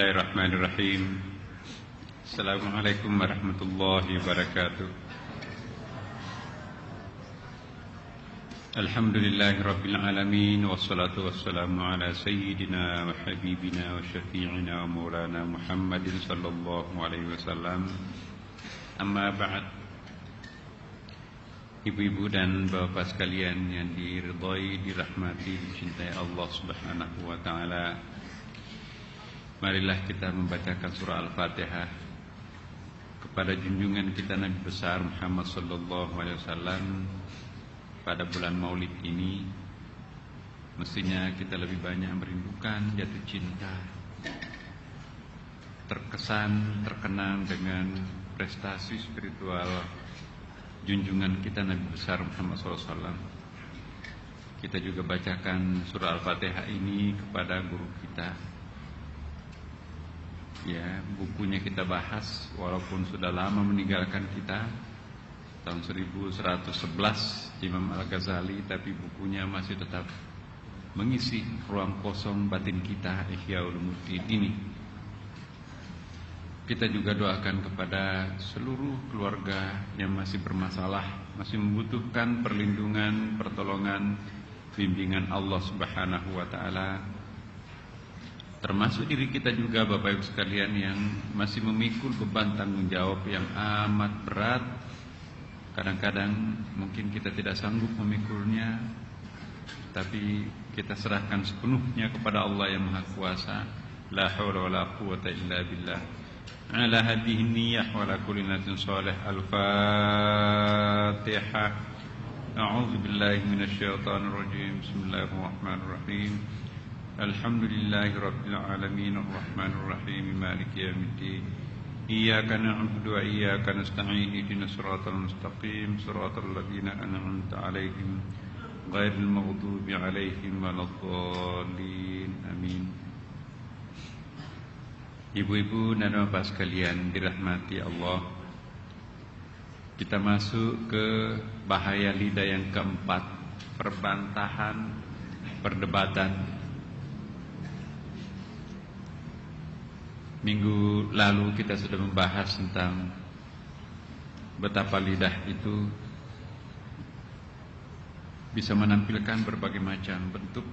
Bismillahirrahmanirrahim. Assalamualaikum warahmatullahi wabarakatuh. Alhamdulillahirabbil alamin wassalatu wassalamu ala sayyidina wa habibina wa syafi'ina wa maulana Muhammadin sallallahu alaihi wasallam. Amma ba'd. Ibu-ibu dan bapak sekalian yang diridhai, dirahmati, dicintai Allah Subhanahu wa taala. Marilah kita membacakan surah Al-Fatihah kepada junjungan kita Nabi besar Muhammad sallallahu alaihi wasallam pada bulan Maulid ini. Mestinya kita lebih banyak merindukan, jatuh cinta, terkesan, terkenang dengan prestasi spiritual junjungan kita Nabi besar Muhammad sallallahu alaihi wasallam. Kita juga bacakan surah Al-Fatihah ini kepada guru kita. Ya, bukunya kita bahas walaupun sudah lama meninggalkan kita, tahun 1111 Imam Al-Ghazali, tapi bukunya masih tetap mengisi ruang kosong batin kita, Ihya Ulumuddin ini. Kita juga doakan kepada seluruh keluarga yang masih bermasalah, masih membutuhkan perlindungan, pertolongan, bimbingan Allah Subhanahu wa taala. Termasuk diri kita juga Bapak Ibu sekalian yang masih memikul beban tanggung jawab yang amat berat. Kadang-kadang mungkin kita tidak sanggup memikulnya, tapi kita serahkan sepenuhnya kepada Allah yang Maha Kuasa. La haula wala quwwata illa billah. Ala hadhihi niyyah wa ala kulli niyatin shalih. Al-Fatihah. A'udzu billahi minasyaitonir rajim. Bismillahirrahmanirrahim. Alhamdulillahi rabbil alamin arrahmanir rahim maliki yaumiddin. Iyyaka na'budu wa iyyaka nasta'in ihdinas siratal mustaqim siratal ladzina an'amta 'alaihim ghairil maghdubi 'alaihim waladdallin. Amin. Ibu-ibu dan bapak sekalian dirahmati Allah, kita masuk ke bahaya lidah yang keempat, perbantahan, perdebatan. Minggu lalu kita sudah membahas tentang betapa lidah itu bisa menampilkan berbagai macam bentuk,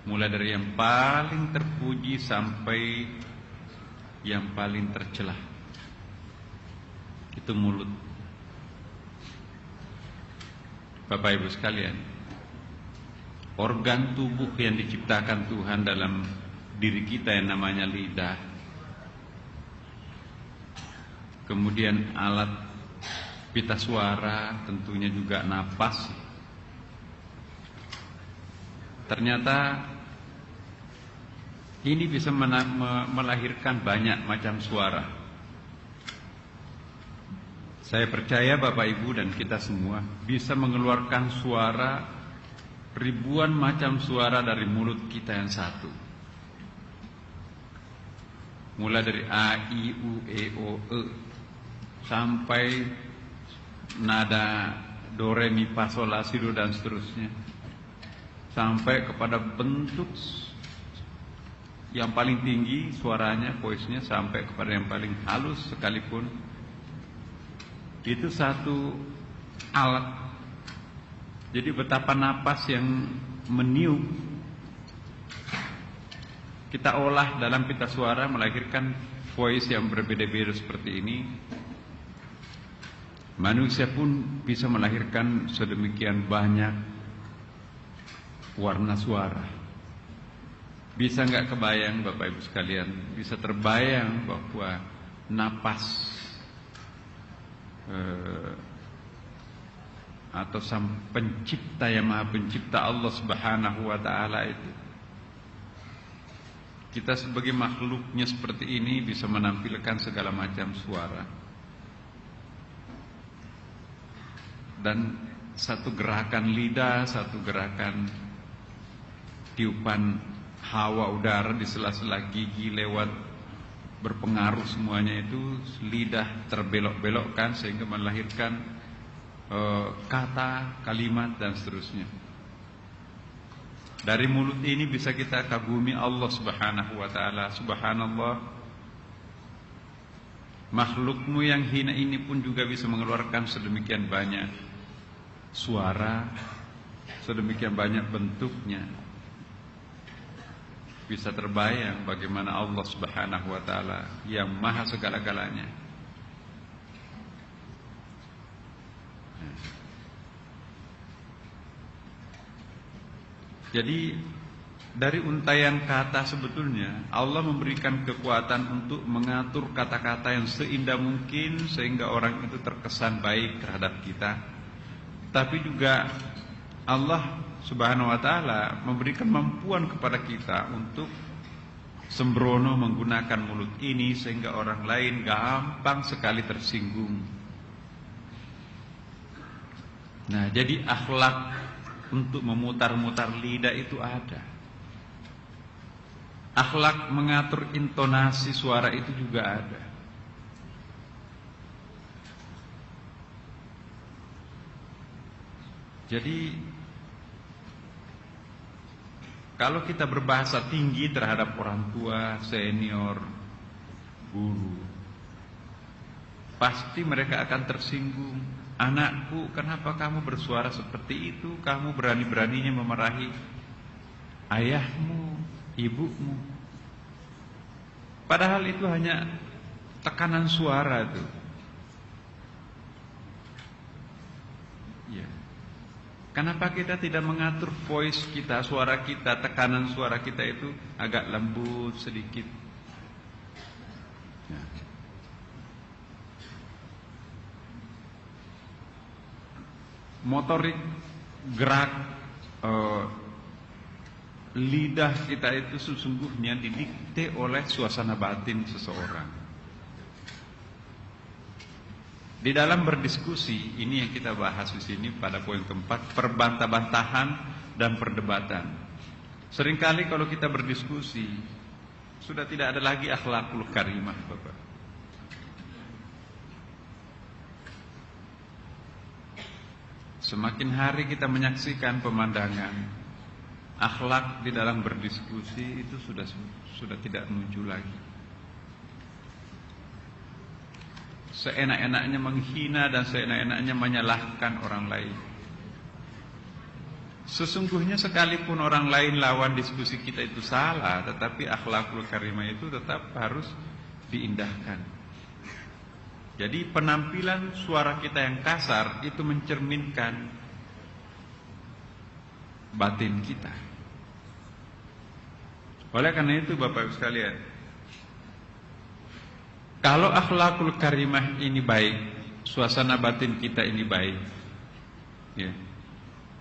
mulai dari yang paling terpuji sampai yang paling tercelah. Itu mulut. Bapak Ibu sekalian, organ tubuh yang diciptakan Tuhan dalam diri kita yang namanya lidah, kemudian alat pita suara, tentunya juga napas. Ternyata ini bisa melahirkan banyak macam suara. Saya percaya Bapak Ibu dan kita semua bisa mengeluarkan suara, ribuan macam suara dari mulut kita yang satu. Mulai dari A, I, U, E, O, E sampai nada Do, Re, Mi, Fa, Sol, La, Si, Do dan seterusnya, sampai kepada bentuk yang paling tinggi suaranya, voice-nya, sampai kepada yang paling halus sekalipun. Itu satu alat. Jadi betapa napas yang meniup kita olah dalam pita suara melahirkan voice yang berbeda-beda seperti ini. Manusia pun bisa melahirkan sedemikian banyak warna suara. Bisa nggak kebayang Bapak Ibu sekalian, bisa terbayang bahwa napas atau sang pencipta yang maha pencipta Allah Subhanahu wa ta'ala itu, kita sebagai makhluknya seperti ini bisa menampilkan segala macam suara. Dan satu gerakan lidah, satu gerakan tiupan hawa udara di sela-sela gigi lewat berpengaruh, semuanya itu lidah terbelok-belokkan sehingga melahirkan kata, kalimat dan seterusnya. Dari mulut ini bisa kita kagumi Allah Subhanahu wa ta'ala. Subhanallah, makhlukmu yang hina ini pun juga bisa mengeluarkan sedemikian banyak suara, sedemikian banyak bentuknya. Bisa terbayang bagaimana Allah Subhanahu wa ta'ala yang maha segala-galanya. Jadi dari untaian kata sebetulnya Allah memberikan kekuatan untuk mengatur kata-kata yang seindah mungkin sehingga orang itu terkesan baik terhadap kita. Tapi juga Allah Subhanahu wa ta'ala memberikan kemampuan kepada kita untuk sembrono menggunakan mulut ini sehingga orang lain gampang sekali tersinggung. Nah, jadi akhlak untuk memutar-mutar lidah itu ada. Akhlak mengatur intonasi suara itu juga ada. Jadi kalau kita berbahasa tinggi terhadap orang tua, senior, guru, pasti mereka akan tersinggung. Anakku, kenapa kamu bersuara seperti itu? Kamu berani-beraninya memarahi ayahmu, ibumu. Padahal itu hanya tekanan suara itu. Ya. Kenapa kita tidak mengatur voice kita, suara kita, tekanan suara kita itu agak lembut sedikit? Ya. Motorik gerak lidah kita itu sesungguhnya didikte oleh suasana batin seseorang. Di dalam berdiskusi, ini yang kita bahas di sini pada poin keempat, perbantah-bantahan dan perdebatan. Seringkali kalau kita berdiskusi sudah tidak ada lagi akhlakul karimah, Bapak. Semakin hari kita menyaksikan pemandangan akhlak di dalam berdiskusi itu sudah tidak muncul lagi. Seenak-enaknya menghina dan seenak-enaknya menyalahkan orang lain. Sesungguhnya sekalipun orang lain lawan diskusi kita itu salah, tetapi akhlakul karimah itu tetap harus diindahkan. Jadi penampilan suara kita yang kasar itu mencerminkan batin kita. Oleh karena itu Bapak Ibu sekalian, kalau akhlakul karimah ini baik, suasana batin kita ini baik, ya,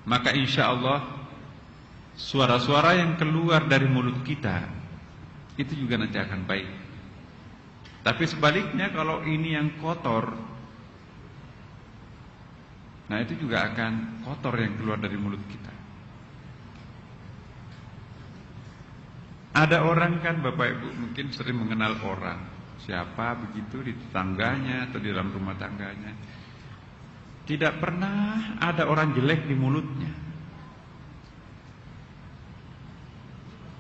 maka insya Allah suara-suara yang keluar dari mulut kita itu juga nanti akan baik. Tapi sebaliknya kalau ini yang kotor, nah itu juga akan kotor yang keluar dari mulut kita. Ada orang kan Bapak Ibu mungkin sering mengenal orang, siapa begitu di tetangganya atau di dalam rumah tangganya. Tidak pernah ada orang jelek di mulutnya.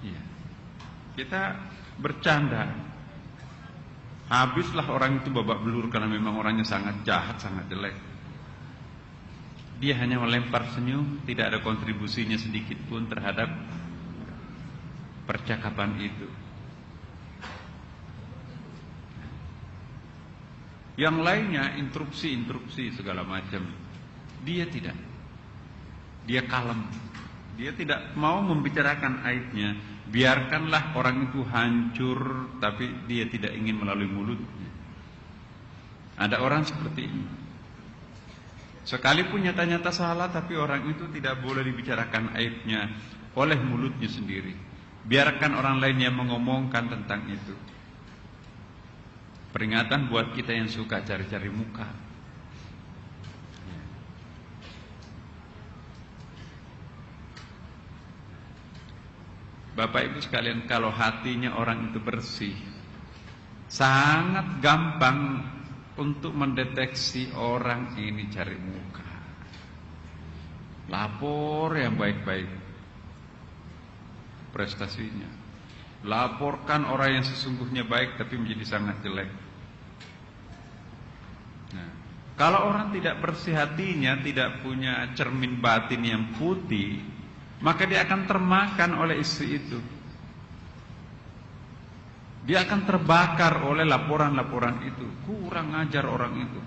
Iya. Kita bercanda, habislah orang itu babak belur karena memang orangnya sangat jahat, sangat jelek. Dia hanya melempar senyum, tidak ada kontribusinya sedikit pun terhadap percakapan itu. Yang lainnya interupsi segala macam. Dia tidak. Dia kalem. Dia tidak mau membicarakan aibnya. Biarkanlah orang itu hancur, tapi dia tidak ingin melalui mulutnya. Ada orang seperti ini. Sekalipun nyata-nyata salah, tapi orang itu tidak boleh dibicarakan aibnya oleh mulutnya sendiri. Biarkan orang lain yang mengomongkan tentang itu. Peringatan buat kita yang suka cari-cari muka. Bapak Ibu sekalian, kalau hatinya orang itu bersih, sangat gampang untuk mendeteksi orang ini cari muka. Lapor yang baik-baik. prestasinya. Laporkan orang yang sesungguhnya baik tapi menjadi sangat jelek. Nah, kalau orang tidak bersih hatinya, tidak punya cermin batin yang putih, maka dia akan termakan oleh istri itu. Dia akan terbakar oleh laporan-laporan itu. Kurang ajar orang itu.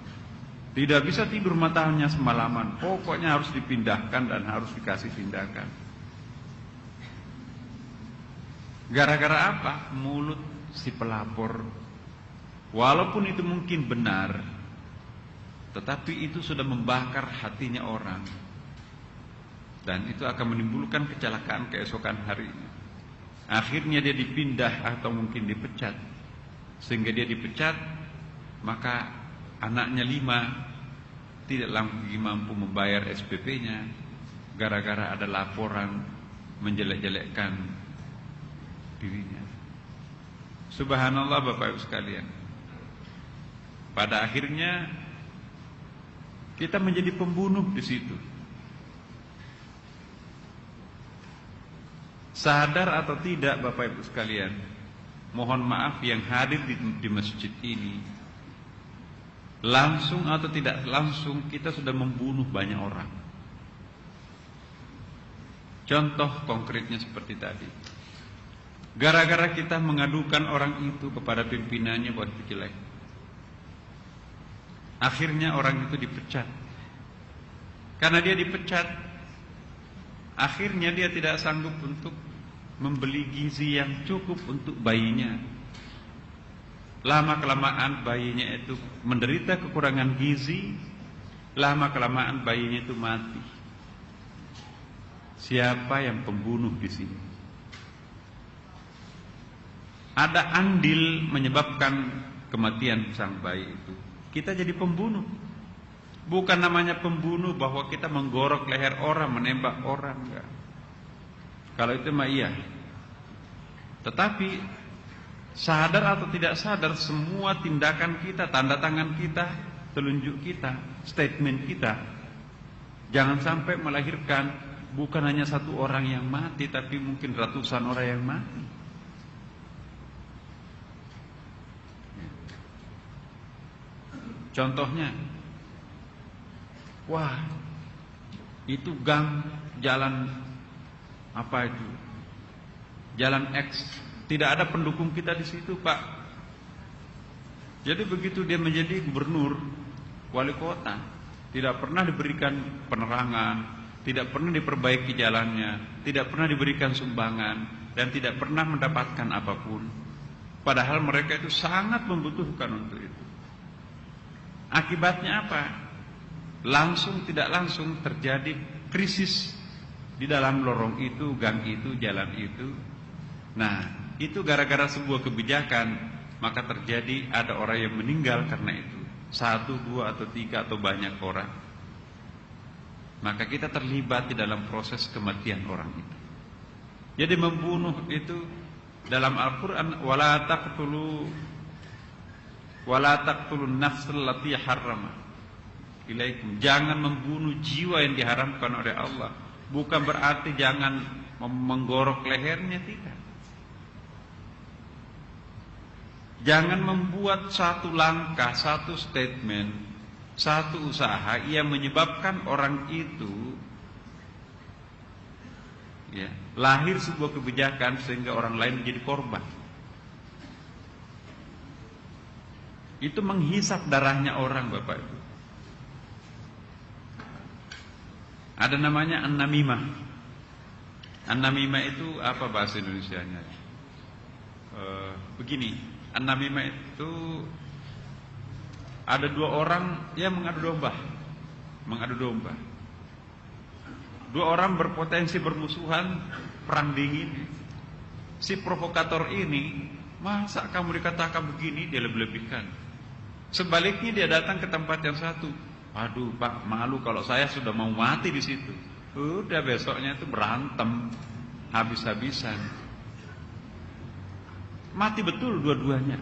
Tidak bisa tidur matanya semalaman. Pokoknya harus dipindahkan dan harus dikasih tindakan. Gara-gara apa? Mulut si pelapor. Walaupun itu mungkin benar, tetapi itu sudah membakar hatinya orang. Dan itu akan menimbulkan kecelakaan keesokan harinya. Akhirnya dia dipindah atau mungkin dipecat. Sehingga dia dipecat, maka anaknya 5 tidak lagi mampu membayar SPP-nya gara-gara ada laporan menjelek-jelekkan dirinya. Subhanallah Bapak Ibu sekalian. Pada akhirnya kita menjadi pembunuh di situ. Sadar atau tidak Bapak Ibu sekalian, mohon maaf yang hadir di masjid ini, langsung atau tidak langsung kita sudah membunuh banyak orang. Contoh konkretnya seperti tadi. Gara-gara kita mengadukan orang itu kepada pimpinannya buat jelek, akhirnya orang itu dipecat. Karena dia dipecat, akhirnya dia tidak sanggup untuk membeli gizi yang cukup untuk bayinya. Lama-kelamaan bayinya itu menderita kekurangan gizi. Lama-kelamaan bayinya itu mati. Siapa yang pembunuh di sini? Ada andil menyebabkan kematian sang bayi itu. Kita jadi pembunuh. Bukan namanya pembunuh bahwa kita menggorok leher orang, menembak orang, enggak. Kalau itu mah iya. Tetapi sadar atau tidak sadar, semua tindakan kita, tanda tangan kita, telunjuk kita, statement kita, jangan sampai melahirkan bukan hanya satu orang yang mati, tapi mungkin ratusan orang yang mati. Contohnya, wah, itu gang jalan apa itu? Jalan X, tidak ada pendukung kita di situ, Pak. Jadi begitu dia menjadi gubernur, wali kota, tidak pernah diberikan penerangan, tidak pernah diperbaiki jalannya, tidak pernah diberikan sumbangan, dan tidak pernah mendapatkan apapun. Padahal mereka itu sangat membutuhkan untuk itu. Akibatnya apa? Langsung tidak langsung terjadi krisis di dalam lorong itu, gang itu, jalan itu. Nah, itu gara-gara sebuah kebijakan, maka terjadi ada orang yang meninggal karena itu. 1, 2, atau 3 atau banyak orang. Maka kita terlibat di dalam proses kematian orang itu. Jadi membunuh itu dalam Al-Quran, wala taqtulun nafsal lati harrama ilaikum. Jangan membunuh jiwa yang diharamkan oleh Allah. Bukan berarti jangan menggorok lehernya, tidak. Jangan membuat satu langkah, satu statement, satu usaha yang menyebabkan orang itu lahir sebuah kebijakan sehingga orang lain menjadi korban. Itu menghisap darahnya orang, Bapak Ibu. Ada namanya an-namimah. An-namimah itu apa bahasa Indonesianya? Begini, an-namimah itu ada 2 orang yang mengadu domba. 2 orang berpotensi bermusuhan, perang dingin. Si provokator ini, masa kamu dikatakan begini, dia lebih-lebihkan. Sebaliknya dia datang ke tempat yang satu. Aduh Pak, malu kalau saya sudah mau mati di situ. Udah besoknya itu berantem habis-habisan. Mati betul dua-duanya.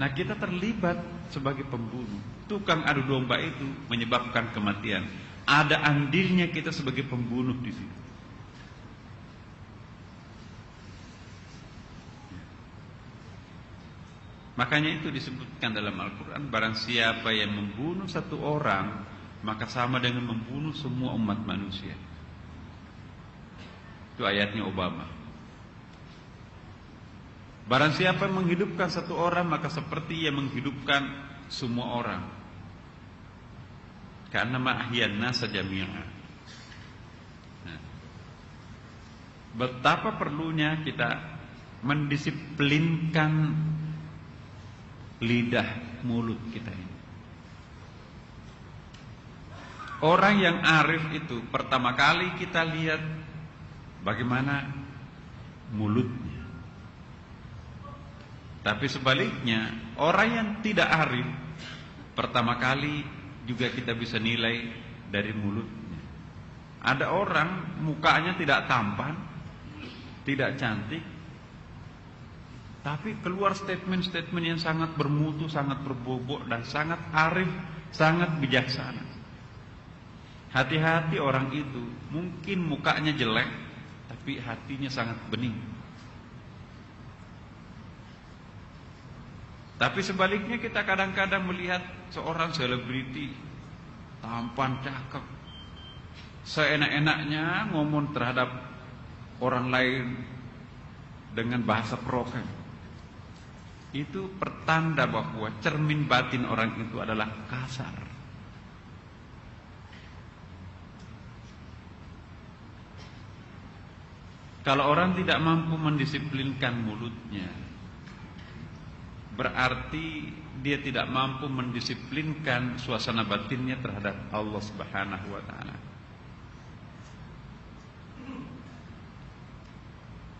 Nah, kita terlibat sebagai pembunuh. Tukang adu domba itu menyebabkan kematian. Ada andilnya kita sebagai pembunuh di situ. Makanya itu disebutkan dalam Al-Quran, barang siapa yang membunuh satu orang, maka sama dengan membunuh semua umat manusia. Itu ayatnya Obama. Barang siapa yang menghidupkan satu orang, maka seperti ia menghidupkan semua orang. Karena ma'ahyan nasa jami'a. Nah, betapa perlunya kita mendisiplinkan lidah mulut kita ini. Orang yang arif itu pertama kali kita lihat bagaimana mulutnya. Tapi sebaliknya, orang yang tidak arif pertama kali juga kita bisa nilai dari mulutnya. Ada orang mukanya tidak tampan, tidak cantik, tapi keluar statement-statement yang sangat bermutu, sangat berbobot, dan sangat arif, sangat bijaksana. Hati-hati orang itu, mungkin mukanya jelek, tapi hatinya sangat bening. Tapi sebaliknya kita kadang-kadang melihat seorang selebriti, tampan, cakep, seenak-enaknya ngomong terhadap orang lain dengan bahasa provokatif. Itu pertanda bahwa cermin batin orang itu adalah kasar. Kalau orang tidak mampu mendisiplinkan mulutnya, berarti dia tidak mampu mendisiplinkan suasana batinnya terhadap Allah Subhanahu wa taala.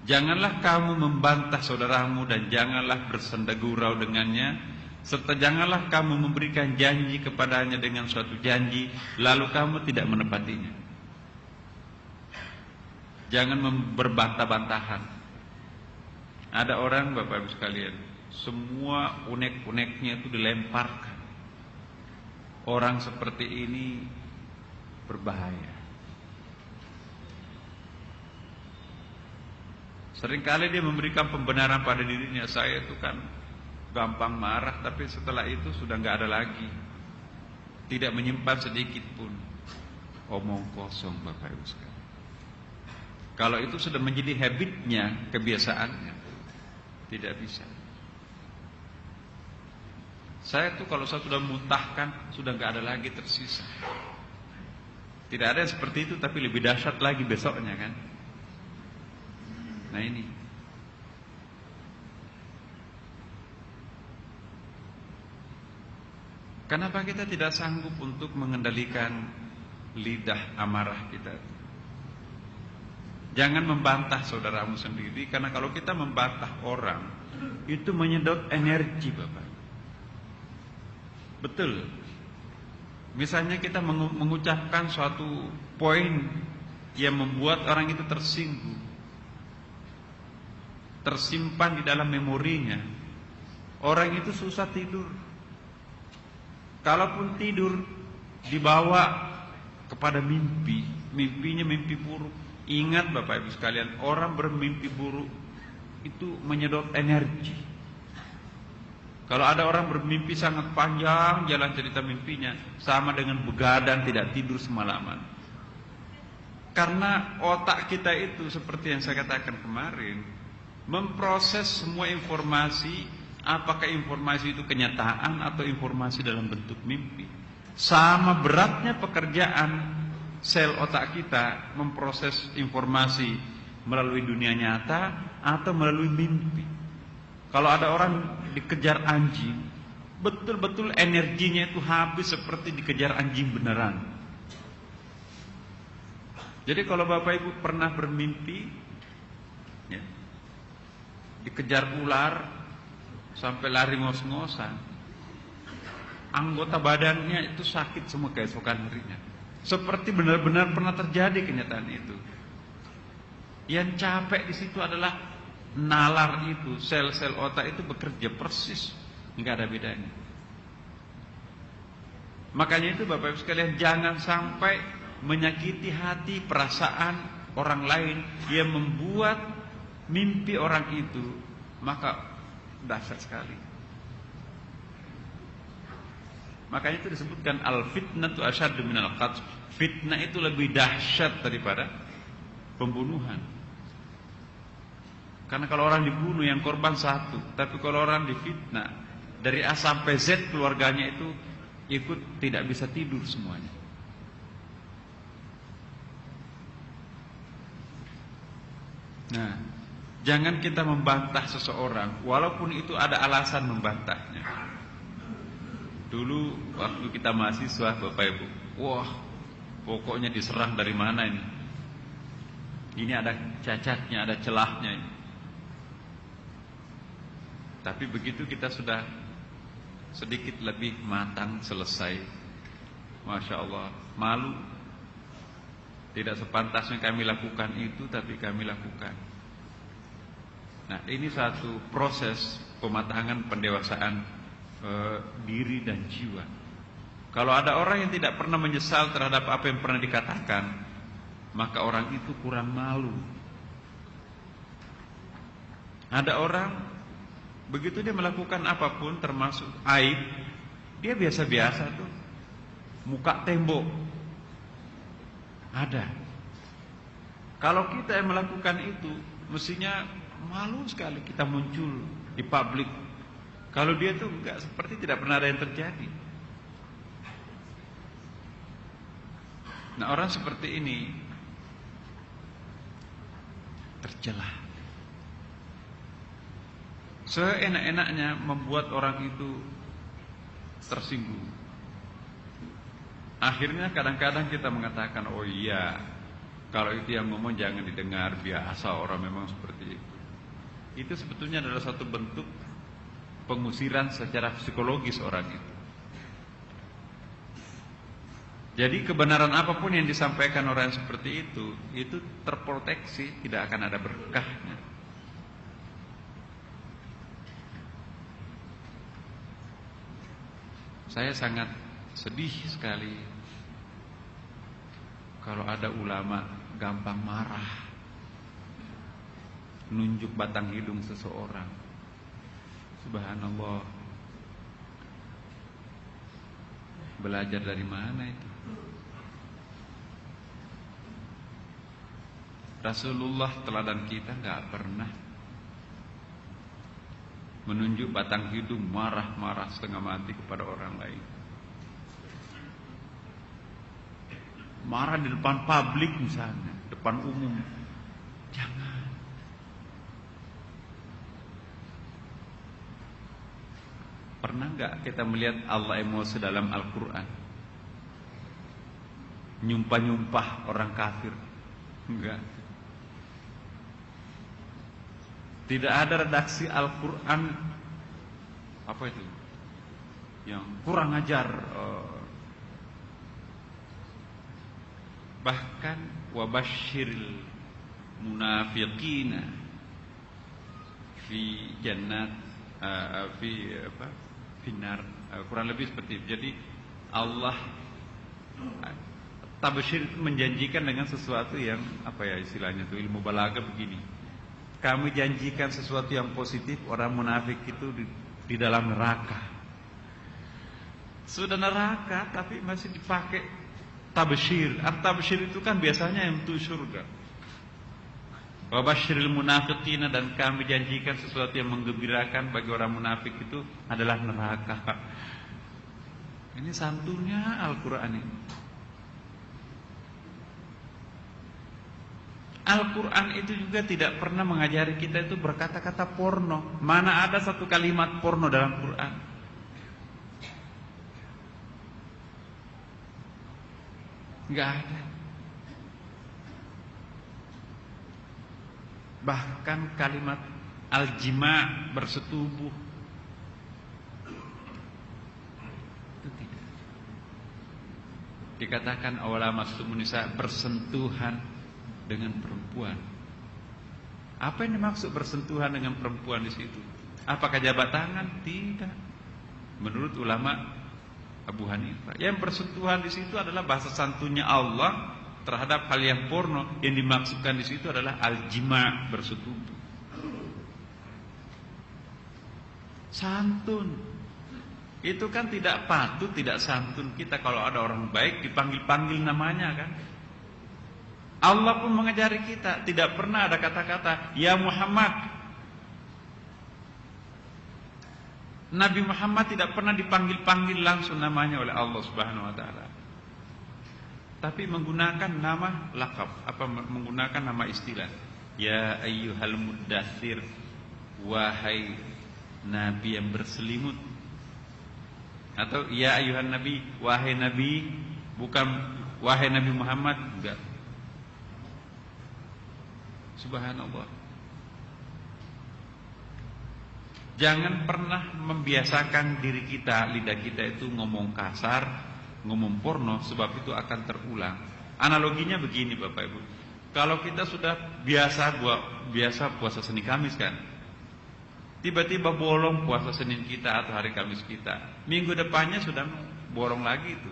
Janganlah kamu membantah saudaramu dan janganlah bersendagurau dengannya, serta janganlah kamu memberikan janji kepadanya dengan suatu janji lalu kamu tidak menepatinya. Jangan berbantah-bantahan. Ada orang, Bapak Ibu sekalian, semua unek-uneknya itu dilemparkan. Orang seperti ini berbahaya. Seringkali dia memberikan pembenaran pada dirinya, saya itu kan gampang marah, tapi setelah itu sudah nggak ada lagi. Tidak menyimpan sedikit pun. Omong kosong, Bapak Ibu sekalian. Kalau itu sudah menjadi habitnya, kebiasaannya, tidak bisa. Saya tuh kalau saya sudah muntahkan, sudah nggak ada lagi tersisa. Tidak ada yang seperti itu, tapi lebih dahsyat lagi besoknya kan. Nah ini. Kenapa kita tidak sanggup untuk mengendalikan lidah amarah kita? Jangan membantah saudaramu sendiri, karena kalau kita membantah orang, itu menyedot energi, Bapak. Betul. Misalnya kita mengucapkan suatu poin yang membuat orang itu tersinggung, tersimpan di dalam memorinya, orang itu susah tidur. Kalaupun tidur, dibawa kepada mimpi, mimpinya mimpi buruk. Ingat Bapak Ibu sekalian, orang bermimpi buruk itu menyedot energi. Kalau ada orang bermimpi sangat panjang jalan cerita mimpinya, sama dengan begadang tidak tidur semalaman. Karena otak kita itu seperti yang saya katakan kemarin, memproses semua informasi, apakah informasi itu kenyataan atau informasi dalam bentuk mimpi. Sama beratnya pekerjaan sel otak kita memproses informasi melalui dunia nyata atau melalui mimpi. Kalau ada orang dikejar anjing, betul-betul energinya itu habis seperti dikejar anjing beneran. Jadi kalau Bapak Ibu pernah bermimpi ya, dikejar ular sampai lari ngos-ngosan, anggota badannya itu sakit semua keesokan harinya. Seperti benar-benar pernah terjadi kenyataan itu. Yang capek di situ adalah nalar itu, sel-sel otak itu bekerja persis, nggak ada bedanya. Makanya itu Bapak Ibu sekalian, jangan sampai menyakiti hati, perasaan orang lain yang membuat mimpi orang itu, maka dahsyat sekali. Makanya itu disebutkan al-fitnatu asyaddu minal qatl. Fitnah itu lebih dahsyat daripada pembunuhan. Karena kalau orang dibunuh yang korban satu, tapi kalau orang difitnah dari A sampai Z keluarganya itu ikut tidak bisa tidur semuanya. Nah, jangan kita membantah seseorang walaupun itu ada alasan membantahnya. Dulu waktu kita mahasiswa Bapak Ibu, wah pokoknya diserang dari mana ini. Ini ada cacatnya, ada celahnya ini. Tapi begitu kita sudah sedikit lebih matang selesai, Masya Allah, malu. Tidak sepantasnya kami lakukan itu, tapi kami lakukan. Nah, ini satu proses pematangan pendewasaan diri dan jiwa. Kalau ada orang yang tidak pernah menyesal terhadap apa yang pernah dikatakan, maka orang itu kurang malu. Ada orang begitu dia melakukan apapun termasuk aib, dia biasa-biasa tuh, muka tembok. Ada. Kalau kita yang melakukan itu, mestinya malu sekali kita muncul di publik. Kalau dia tuh enggak, seperti tidak pernah ada yang terjadi. Nah, orang seperti ini tercelah. Seenak-enaknya membuat orang itu tersinggung. Akhirnya kadang-kadang kita mengatakan, oh iya, kalau itu yang ngomong jangan didengar, biasa orang memang seperti itu. Itu sebetulnya adalah satu bentuk pengusiran secara psikologis orang itu. Jadi kebenaran apapun yang disampaikan orang seperti itu terproteksi, tidak akan ada berkahnya. Saya sangat sedih sekali kalau ada ulama gampang marah, nunjuk batang hidung seseorang. Subhanallah. Belajar dari mana itu? Rasulullah teladan kita enggak pernah menunjuk batang hidung marah-marah setengah mati kepada orang lain. Marah di depan publik misalnya, depan umum. Jangan. Pernah enggak kita melihat Allah emosi dalam Al-Quran? Nyumpah-nyumpah orang kafir? Enggak. Tidak ada redaksi Al-Quran apa itu yang kurang ajar. Bahkan wabashiril munafiqina fi jannat fi apa finar, kurang lebih seperti itu. Jadi Allah tabsyir menjanjikan dengan sesuatu yang apa ya istilahnya itu, ilmu balaga begini. Kami janjikan sesuatu yang positif, orang munafik itu di dalam neraka. Sudah neraka tapi masih dipakai tabsyir. Tabsyir itu kan biasanya untuk surga. Wa basyiril munafiqina, dan kami janjikan sesuatu yang menggembirakan bagi orang munafik itu adalah neraka. Ini santunnya Al-Qur'an ini. Al-Quran itu juga tidak pernah mengajari kita itu berkata-kata porno. Mana ada satu kalimat porno dalam Quran? Enggak ada. Bahkan kalimat al-jima' bersetubuh itu tidak. Dikatakan awala mastumun nisa, bersentuhan dengan perempuan. Apa yang dimaksud bersentuhan dengan perempuan di situ? Apakah jabat tangan? Tidak. Menurut ulama Abu Hanifah, yang bersentuhan di situ adalah bahasa santunnya Allah terhadap hal yang porno. Yang dimaksudkan di situ adalah al-jima', bersetubuh. Santun. Itu kan tidak patut, tidak santun kita kalau ada orang baik dipanggil-panggil namanya kan. Allah pun mengajari kita, tidak pernah ada kata-kata ya Muhammad. Nabi Muhammad tidak pernah dipanggil-panggil langsung namanya oleh Allah Subhanahu wa taala. Tapi menggunakan nama lakab, menggunakan nama istilah. Ya ayyuhal muddatsir, wahai nabi yang berselimut. Atau ya ayuhan nabi, wahai nabi, bukan wahai Nabi Muhammad, enggak. Subhanallah. Jangan pernah membiasakan diri kita, lidah kita itu ngomong kasar, ngomong porno, sebab itu akan terulang. Analoginya begini Bapak Ibu. Kalau kita sudah biasa puasa Senin Kamis kan, tiba-tiba bolong puasa Senin kita atau hari Kamis kita, minggu depannya sudah bolong lagi itu.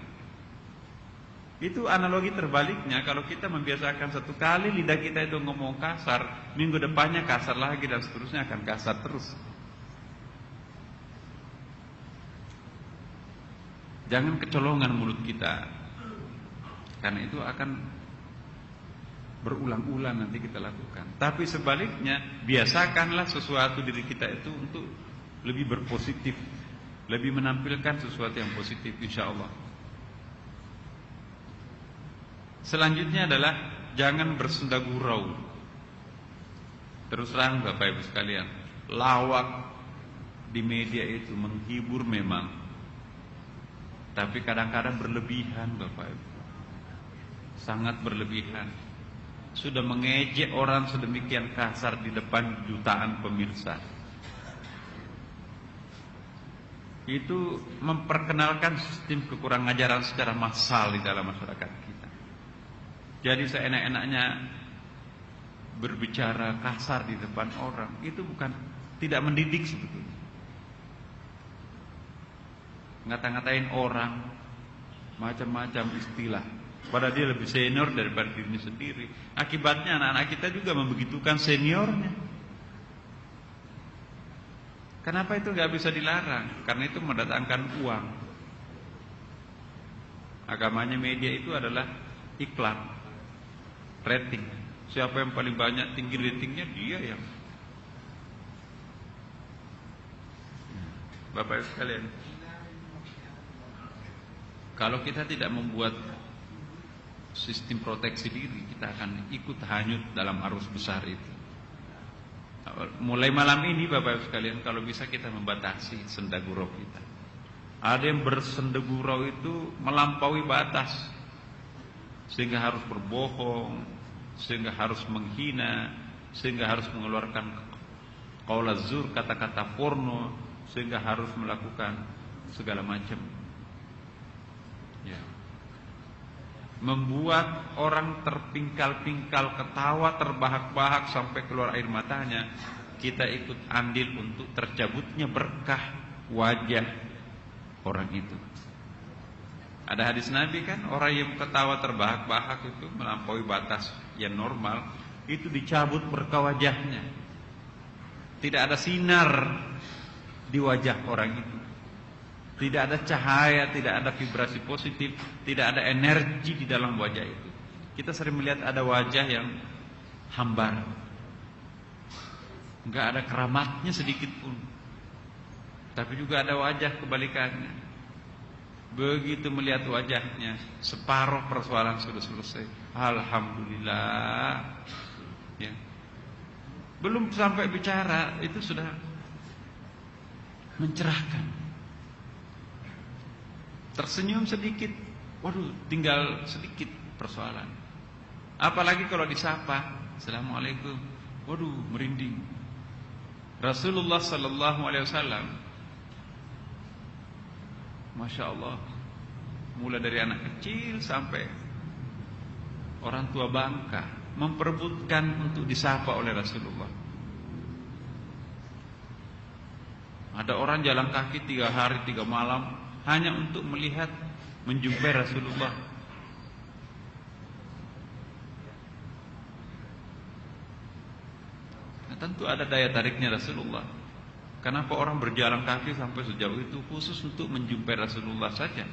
Itu analogi terbaliknya. Kalau kita membiasakan satu kali lidah kita itu ngomong kasar, minggu depannya kasar lagi dan seterusnya akan kasar terus. Jangan kecolongan mulut kita, karena itu akan berulang-ulang nanti kita lakukan. Tapi sebaliknya, biasakanlah sesuatu diri kita itu untuk lebih berpositif, lebih menampilkan sesuatu yang positif, insya Allah. Selanjutnya adalah jangan bersenda gurau. Terus terang Bapak Ibu sekalian, lawak di media itu menghibur memang, tapi kadang-kadang berlebihan Bapak Ibu, sangat berlebihan. Sudah mengejek orang sedemikian kasar di depan jutaan pemirsa. Itu memperkenalkan sistem kekurang ajaran secara massal di dalam masyarakat kita. Jadi seenak-enaknya berbicara kasar di depan orang, itu bukan, tidak mendidik sebetulnya. Ngata-ngatain orang, macam-macam istilah, padahal dia lebih senior daripada dirinya sendiri. Akibatnya anak-anak kita juga membegitukan seniornya. Kenapa itu gak bisa dilarang? Karena itu mendatangkan uang. Agamanya media itu adalah iklan, rating. Siapa yang paling banyak tinggi ratingnya, dia yang. Bapak Ibu sekalian, kalau kita tidak membuat sistem proteksi diri, kita akan ikut hanyut dalam arus besar itu. Mulai malam ini Bapak Ibu sekalian, kalau bisa kita membatasi senda gurau kita. Ada yang bersenda gurau itu melampaui batas, sehingga harus berbohong, sehingga harus menghina, sehingga harus mengeluarkan qaul zur, kata-kata porno, sehingga harus melakukan segala macam. Ya. Membuat orang terpingkal-pingkal, ketawa terbahak-bahak sampai keluar air matanya. Kita ikut andil untuk tercabutnya berkah wajah orang itu. Ada hadis Nabi kan, orang yang ketawa terbahak-bahak itu melampaui batas yang normal, itu dicabut berkah wajahnya. Tidak ada sinar di wajah orang itu, tidak ada cahaya, tidak ada vibrasi positif, tidak ada energi di dalam wajah itu. Kita sering melihat ada wajah yang hambar, enggak ada keramatnya sedikit pun. Tapi juga ada wajah kebalikannya. Begitu melihat wajahnya, separuh persoalan sudah selesai. Alhamdulillah. Ya. Belum sampai bicara, itu sudah mencerahkan. Tersenyum sedikit, waduh, tinggal sedikit persoalan. Apalagi kalau disapa, Assalamualaikum, waduh, merinding. Rasulullah sallallahu alaihi wasallam, Masya Allah, mulai dari anak kecil sampai orang tua bangka, memperebutkan untuk disapa oleh Rasulullah. Ada orang jalan kaki 3 hari 3 malam hanya untuk melihat, menjumpai Rasulullah. Nah, tentu ada daya tariknya Rasulullah. Kenapa orang berjalan kaki sampai sejauh itu khusus untuk menjumpai Rasulullah saja?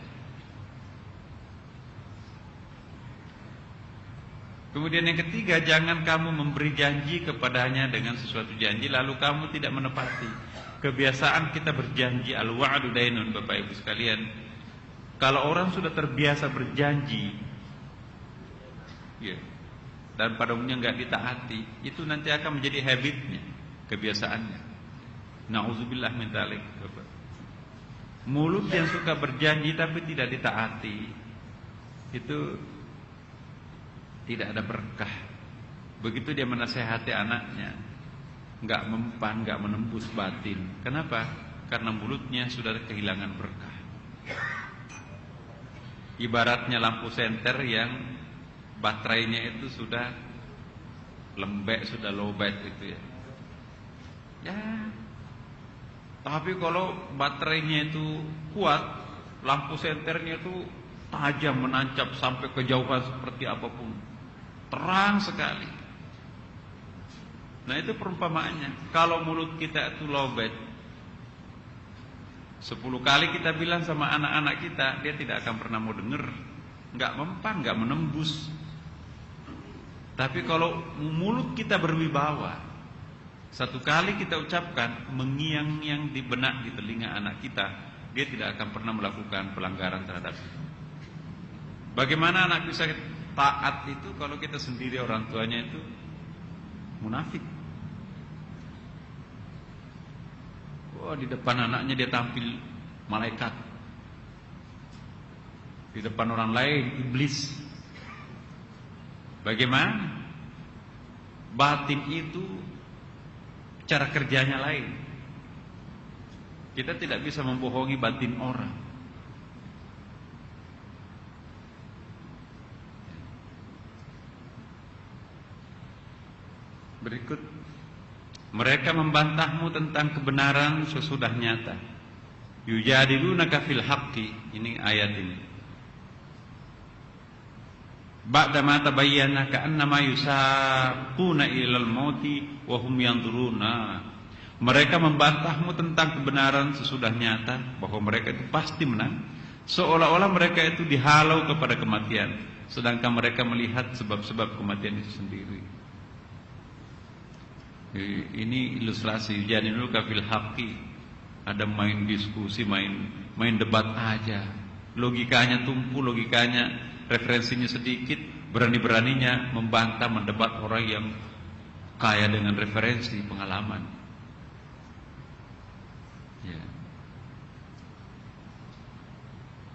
Kemudian yang ketiga, jangan kamu memberi janji kepadanya dengan sesuatu janji lalu kamu tidak menepati. Kebiasaan kita berjanji, al-wa'du dainun, Bapak Ibu sekalian. Kalau orang sudah terbiasa berjanji, ya, dan pada umumnya nggak ditaati, itu nanti akan menjadi habitnya, kebiasaannya. Nauzubillah min dzalik. Mulut yang suka berjanji tapi tidak ditaati, itu tidak ada berkah. Begitu dia menasehati anaknya, nggak mempan, nggak menembus batin. Kenapa? Karena mulutnya sudah kehilangan berkah. Ibaratnya lampu senter yang baterainya itu sudah lembek, sudah lowbat itu ya. Ya. Tapi kalau baterainya itu kuat, lampu senternya itu tajam, menancap sampai kejauhan seperti apapun, terang sekali. Nah itu perumpamaannya. Kalau mulut kita itu lowbat, 10 kali kita bilang sama anak-anak kita, dia tidak akan pernah mau dengar, nggak mempan, nggak menembus. Tapi kalau mulut kita berwibawa, 1 kali kita ucapkan, mengiang-ngiang di benak, di telinga anak kita, dia tidak akan pernah melakukan pelanggaran terhadap itu. Bagaimana anak bisa taat itu kalau kita sendiri orang tuanya itu munafik? Wah, di depan anaknya dia tampil malaikat, di depan orang lain iblis. Bagaimana? Batin itu cara kerjanya lain. Kita tidak bisa membohongi batin orang. Berikut, mereka membantahmu tentang kebenaran sesudah nyata. Yujadilunaka fil haqqi, ini ayat ini. Ba'da ma tabayyana ka'annama yusaquna ilal mauti wa hum yanzuruna. Mereka membantahmu tentang kebenaran sesudah nyata bahwa mereka itu pasti menang, seolah-olah mereka itu dihalau kepada kematian, sedangkan mereka melihat sebab-sebab kematian itu sendiri. Ini ilustrasi yujadiluka fil haqqi. Ada main diskusi, main debat aja. Logikanya tumpu, logikanya, referensinya sedikit, berani-beraninya membantah, mendebat orang yang kaya dengan referensi, pengalaman. Ya.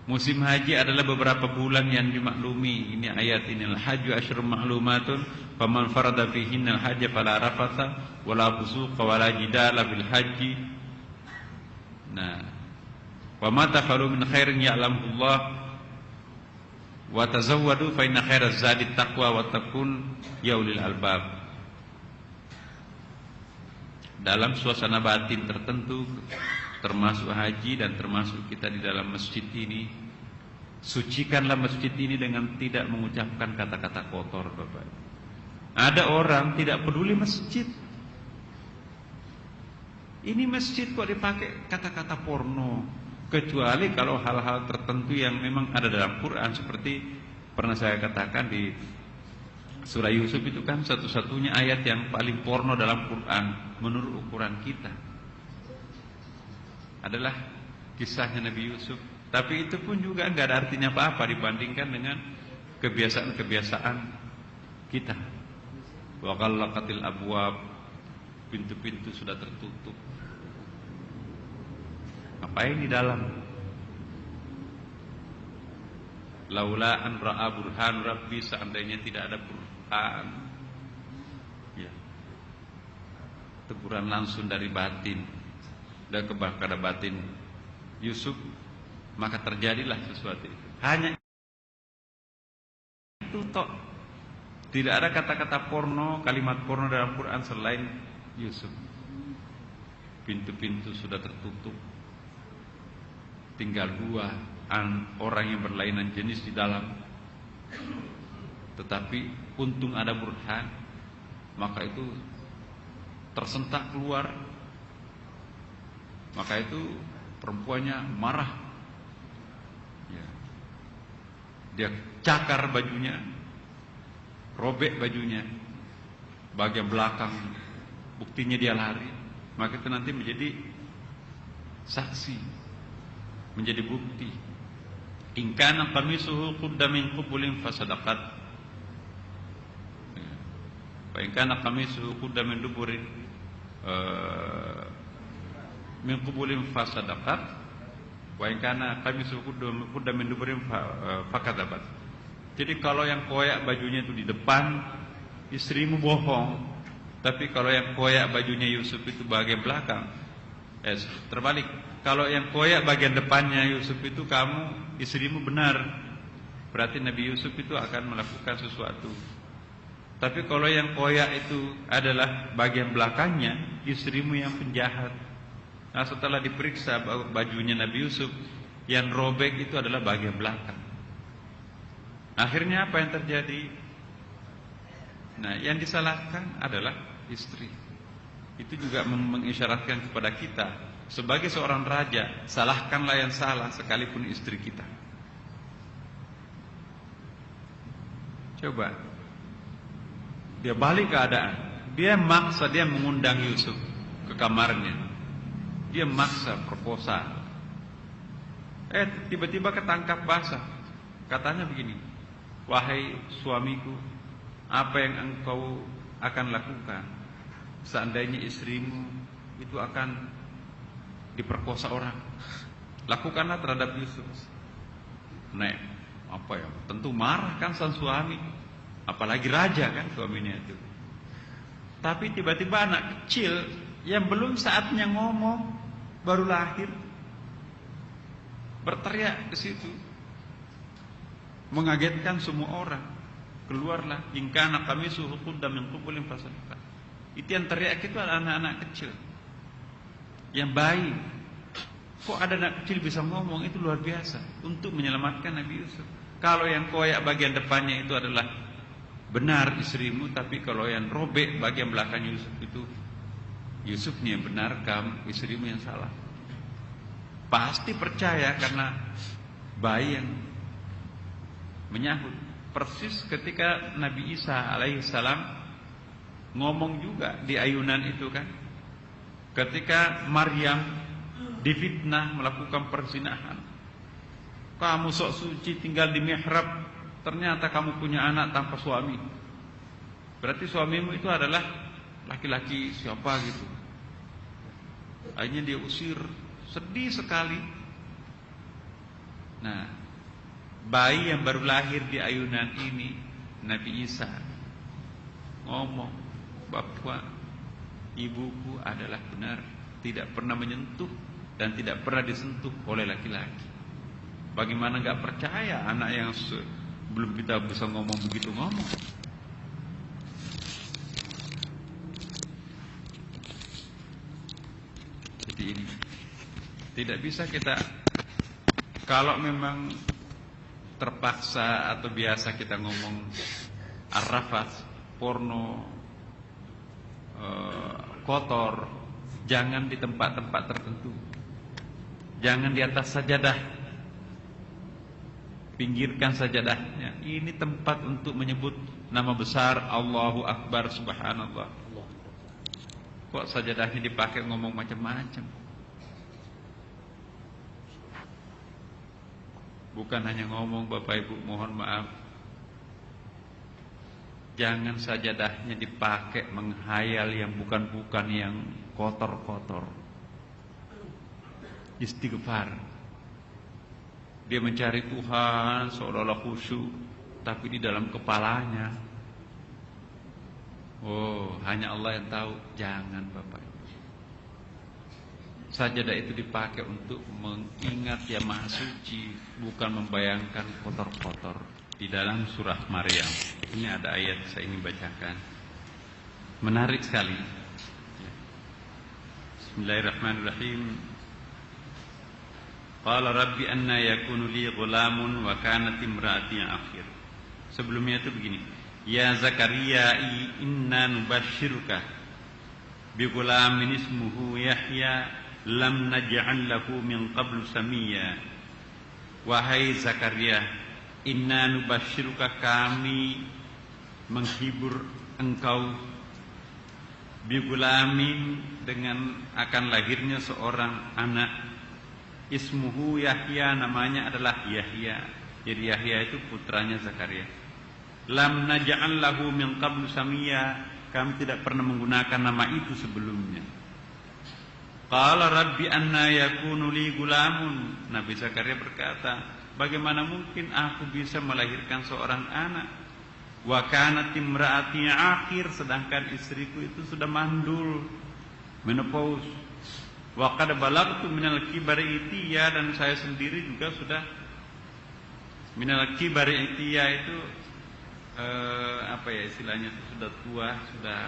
Musim haji adalah beberapa bulan yang dimaklumi. Ini ayat ini, al-hajju asyrum ma'lumatun, faman farada fihinna al-hajja fala rafatha wala fusuqa wala jidala fil haji. Nah, wa ma tafalu min khairin ya'lamuhu Allah wa tazawwadu fa inna khairaz zadi taqwa wa takun ya ulil albab. Dalam suasana batin tertentu, termasuk haji dan termasuk kita di dalam masjid ini, sucikanlah masjid ini dengan tidak mengucapkan kata-kata kotor, Bapak. Ada orang tidak peduli masjid. Ini masjid kok dipakai kata-kata porno, kecuali kalau hal-hal tertentu yang memang ada dalam Quran, seperti pernah saya katakan di surah Yusuf itu kan satu-satunya ayat yang paling porno dalam Quran menurut ukuran kita adalah kisahnya Nabi Yusuf. Tapi itu pun juga nggak ada artinya apa-apa dibandingkan dengan kebiasaan-kebiasaan kita. Wa ghallaqatil abwab, pintu-pintu sudah tertutup. Ngapain di dalam? Laula an ra'a burhan rabbi, seandainya tidak ada burhan, ya, teguran langsung dari batin dan kepada batin Yusuf, maka terjadilah sesuatu itu. Hanya itu tok. Tidak ada kata-kata porno, kalimat porno dalam Quran selain Yusuf. Pintu-pintu sudah tertutup, tinggal 2 orang yang berlainan jenis di dalam. Tetapi untung ada burhan, maka itu tersentak keluar Maka itu perempuannya marah. Ya. Dia cakar bajunya, robek bajunya, bagian belakang, buktinya dia lari. Maka itu nanti menjadi saksi, menjadi bukti. In kana qamisuhu qudda min qubulin fasadaqat. Wa in kana qamisuhu qudda min duburin min qubulin fasadaqat. Wa in kana qamisuhu qudda min duburin fakadzabat. Jadi kalau yang koyak bajunya itu di depan, istrimu bohong. Tapi kalau yang koyak bajunya Yusuf itu bagian belakang, terbalik. Kalau yang koyak bagian depannya Yusuf itu kamu, istrimu benar. Berarti Nabi Yusuf itu akan melakukan sesuatu. Tapi kalau yang koyak itu adalah bagian belakangnya, istrimu yang penjahat. Nah, setelah diperiksa bajunya Nabi Yusuf, yang robek itu adalah bagian belakang. Akhirnya apa yang terjadi? Nah, yang disalahkan adalah istri. Itu juga mengisyaratkan kepada kita, sebagai seorang raja, salahkanlah yang salah sekalipun istri kita. Coba, dia balik keadaan, dia maksa, dia mengundang Yusuf ke kamarnya, dia maksa proposal. Tiba-tiba ketangkap basah. Katanya begini, wahai suamiku, apa yang engkau akan lakukan seandainya istrimu itu akan diperkosa orang? Lakukanlah terhadap Yusuf. Nah, apa ya? Tentu marah kan sang suami, apalagi raja kan suaminya itu. Tapi tiba-tiba anak kecil yang belum saatnya ngomong, baru lahir, berteriak di situ, mengagetkan semua orang. Keluarlah, in kana qamisuhu qudda min qubulin fasadaqat. Itu yang teriak itu adalah anak-anak kecil, yang bayi. Kok ada anak kecil bisa ngomong? Itu luar biasa untuk menyelamatkan Nabi Yusuf. Kalau yang koyak bagian depannya itu adalah benar istrimu, tapi kalau yang robek bagian belakang Yusuf itu Yusufnya yang benar, kamu istrimu yang salah. Pasti percaya karena bayi yang menyahut. Persis ketika Nabi Isa alaihissalam ngomong juga di ayunan itu kan, ketika Maryam difitnah melakukan perzinahan. Kamu sok suci tinggal di mihrab, ternyata kamu punya anak tanpa suami. Berarti suamimu itu adalah laki-laki siapa gitu. Akhirnya dia usir, sedih sekali. Nah, bayi yang baru lahir di ayunan ini, Nabi Isa ngomong, bahwa ibuku adalah benar, tidak pernah menyentuh dan tidak pernah disentuh oleh laki-laki. Bagaimana gak percaya anak yang belum kita bisa ngomong begitu ngomong? Jadi ini tidak bisa kita, kalau memang terpaksa atau biasa kita ngomong arrafat, porno, kotor, jangan di tempat-tempat tertentu. Jangan di atas sajadah. Pinggirkan sajadahnya. Ini tempat untuk menyebut nama besar Allahu Akbar, subhanallah. Kok sajadahnya dipakai ngomong macam-macam? Bukan hanya ngomong, Bapak Ibu mohon maaf, jangan sajadahnya dipakai menghayal yang bukan-bukan, yang kotor-kotor. Istighfar. Dia mencari Tuhan seolah-olah khusyuk, tapi di dalam kepalanya, oh, hanya Allah yang tahu. Jangan, Bapak Ibu. Sajadah itu dipakai untuk mengingat yang Maha Suci, bukan membayangkan kotor-kotor. Di dalam surah Maryam ini ada ayat, saya ingin bacakan, menarik sekali. Bismillahirrahmanirrahim. Qala rabbi anna yakunu li ghulamun wa kanat imraati akhir. Sebelumnya itu begini, ya Zakaria inna nubashiruka bi ghulamin ismuhu Yahya lam naj'al lahu min qablu samiyya. Wahai Zakaria, inna nubashiruka, kami menghibur engkau, bigulamin, dengan akan lahirnya seorang anak, ismuhu Yahya, namanya adalah Yahya. Jadi Yahya itu putranya Zakaria. Lam naj'al lahu min qablu samiyya, kami tidak pernah menggunakan nama itu sebelumnya. Qala rabbi anna yakunu li gulamun. Nabi Zakaria berkata, bagaimana mungkin aku bisa melahirkan seorang anak? Wa kanat imraati akhir, sedangkan istriku itu sudah mandul, menopause. Wa qad balagtu minal kibari itiya, dan saya sendiri juga sudah minal kibari itiya itu apa ya istilahnya, itu sudah tua, sudah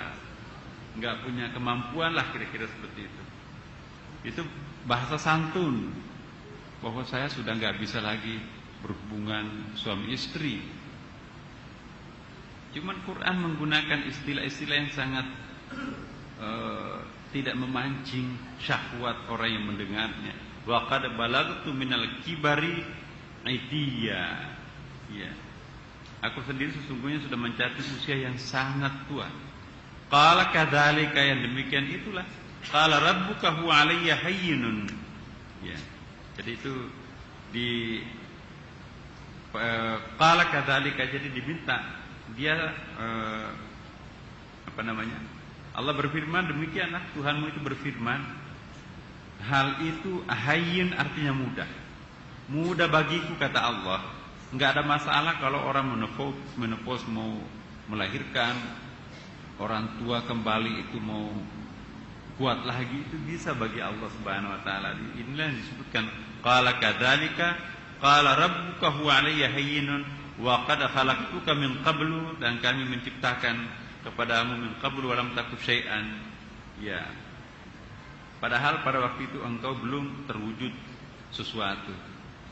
enggak punya kemampuan lah, kira-kira seperti itu. Itu bahasa santun bahwa saya sudah enggak bisa lagi berhubungan suami istri. Cuman Quran menggunakan istilah-istilah yang sangat tidak memancing syahwat orang yang mendengarnya. Wa qad balagtu minal kibari itiya. Ya. Aku sendiri sesungguhnya sudah mencapai usia yang sangat tua. Qala kadzalika, yang demikian itulah. Qala rabbuka huwa alayya hayyinun. Ya. Jadi itu di qala kadzalika, jadi diminta dia apa namanya? Allah berfirman, demikianlah Tuhanmu itu berfirman, hal itu hayyin artinya mudah. Mudah bagiku, kata Allah. Enggak ada masalah kalau orang menopause mau melahirkan, orang tua kembali itu mau kuat lagi, itu bisa bagi Allah Subhanahu wa taala. Inilah yang disebutkan qala kadzalika qala rabbuka huwa alayya hayyinun wa qad khalaqtuka min qablu, dan kami menciptakan kepadamu min qablu wa lam taku syai'an. Ya. Padahal pada waktu itu engkau belum terwujud sesuatu.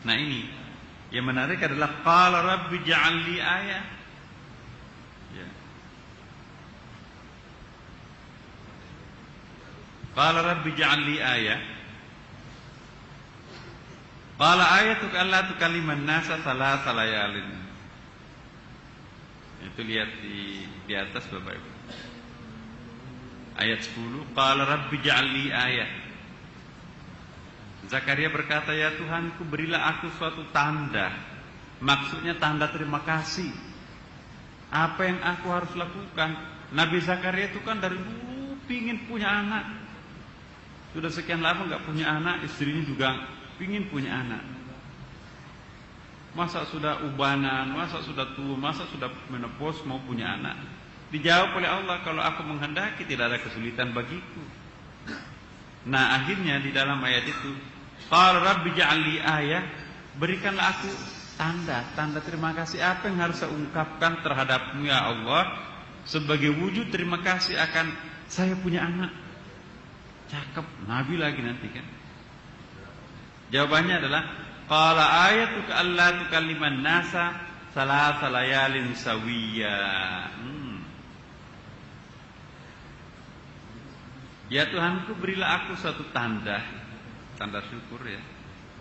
Nah, ini yang menarik adalah qala rabbi ja'al li ayah. Ya. Qala rabbi ja'al li ayah. Qala ayatuka alla tukalliman nasa salasa layalin. Itu lihat di atas Bapak Ibu. Ayat 10, qala rabbi ja'al li ayah. Zakaria berkata, ya Tuhanku, berilah aku suatu tanda. Maksudnya tanda terima kasih. Apa yang aku harus lakukan? Nabi Zakaria itu kan dari dulu pingin punya anak. Sudah sekian lama enggak punya anak, istrinya juga pingin punya anak. Masa sudah ubanan, masa sudah tua, masa sudah menopause mau punya anak. Dijawab oleh Allah, kalau aku menghendaki tidak ada kesulitan bagiku. Nah, akhirnya di dalam ayat itu, qala rabbi ja'al li ayah, berikanlah aku tanda terima kasih. Apa yang harus saya ungkapkan terhadapmu ya Allah sebagai wujud terima kasih akan saya punya anak? Cakep, nabi lagi nanti kan. Jawabannya adalah qala ayatuka alla tukalliman nasa salasa layalin sawiyya. Ya Tuhanku, berilah aku suatu tanda syukur ya.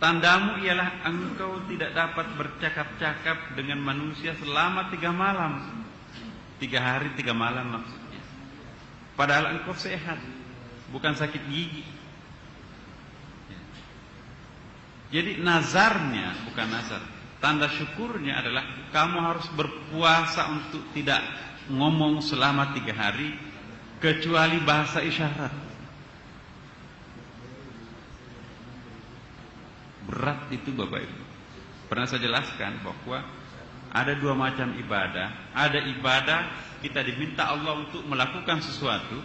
Tandamu ialah engkau tidak dapat bercakap-cakap dengan manusia selama 3 malam. 3 hari 3 malam maksudnya. Padahal engkau sehat, bukan sakit gigi. Jadi nazarnya, bukan nazar, tanda syukurnya adalah kamu harus berpuasa untuk tidak ngomong selama 3 hari kecuali bahasa isyarat. Berat itu Bapak Ibu. Pernah saya jelaskan bahwa ada 2 macam ibadah. Ada ibadah kita diminta Allah untuk melakukan sesuatu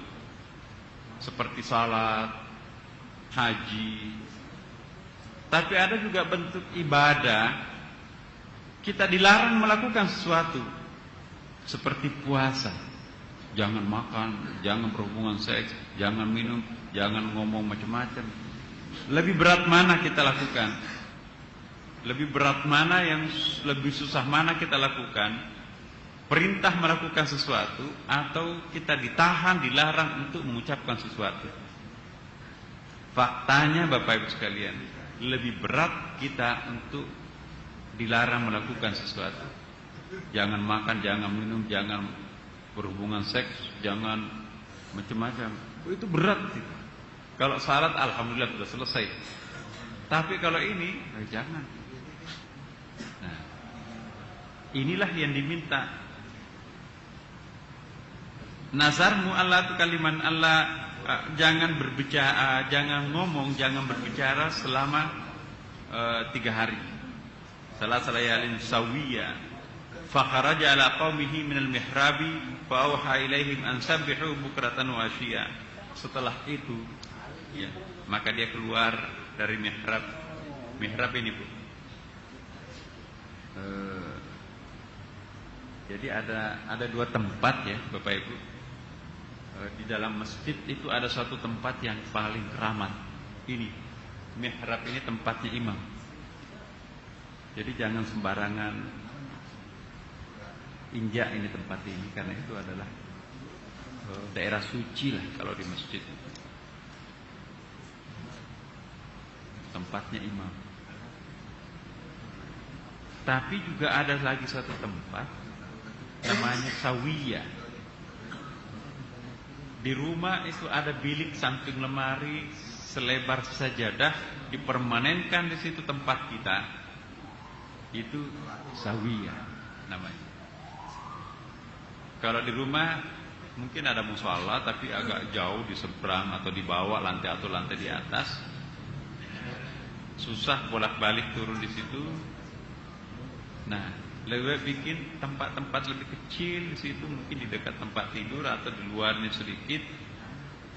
seperti salat, haji. Tapi ada juga bentuk ibadah kita dilarang melakukan sesuatu seperti puasa. Jangan makan, jangan berhubungan seks, jangan minum, jangan ngomong macam-macam. Lebih berat mana kita lakukan? Lebih berat mana, yang lebih susah mana kita lakukan? Perintah melakukan sesuatu atau kita ditahan, dilarang untuk mengucapkan sesuatu? Faktanya Bapak Ibu sekalian, lebih berat kita untuk dilarang melakukan sesuatu. Jangan makan, jangan minum, jangan berhubungan seks, jangan macam-macam. Itu berat gitu. Kalau salat alhamdulillah sudah selesai. Tapi kalau ini jangan. Nah, inilah yang diminta. Nazarmu Allah tu kaliman Allah, jangan berbicara, jangan ngomong, jangan berbicara selama 3 hari. Salah layalin sawiya. Fakharaja ala qaumihi minal mihrabi fa auha ilaihim an sabbihu bukratan wa ashiya. Setelah itu, ya, maka dia keluar dari mihrab. Mihrab ini, Bu. Jadi ada 2 tempat ya, Bapak Ibu. Di dalam masjid itu ada suatu tempat yang paling keramat. Ini mihrab ini tempatnya imam. Jadi jangan sembarangan injak ini tempat ini, karena itu adalah daerah suci lah kalau di masjid. Tempatnya imam. Tapi juga ada lagi satu tempat namanya sawiyah. Di rumah itu ada bilik samping lemari selebar sajadah, dipermanenkan di situ tempat kita. Itu sawiyah namanya. Kalau di rumah mungkin ada mushola tapi agak jauh di seberang atau di bawah lantai atau lantai di atas. Susah bolak-balik turun di situ. Nah, lebih bikin tempat-tempat lebih kecil di situ, mungkin di dekat tempat tidur atau di luarnya sedikit.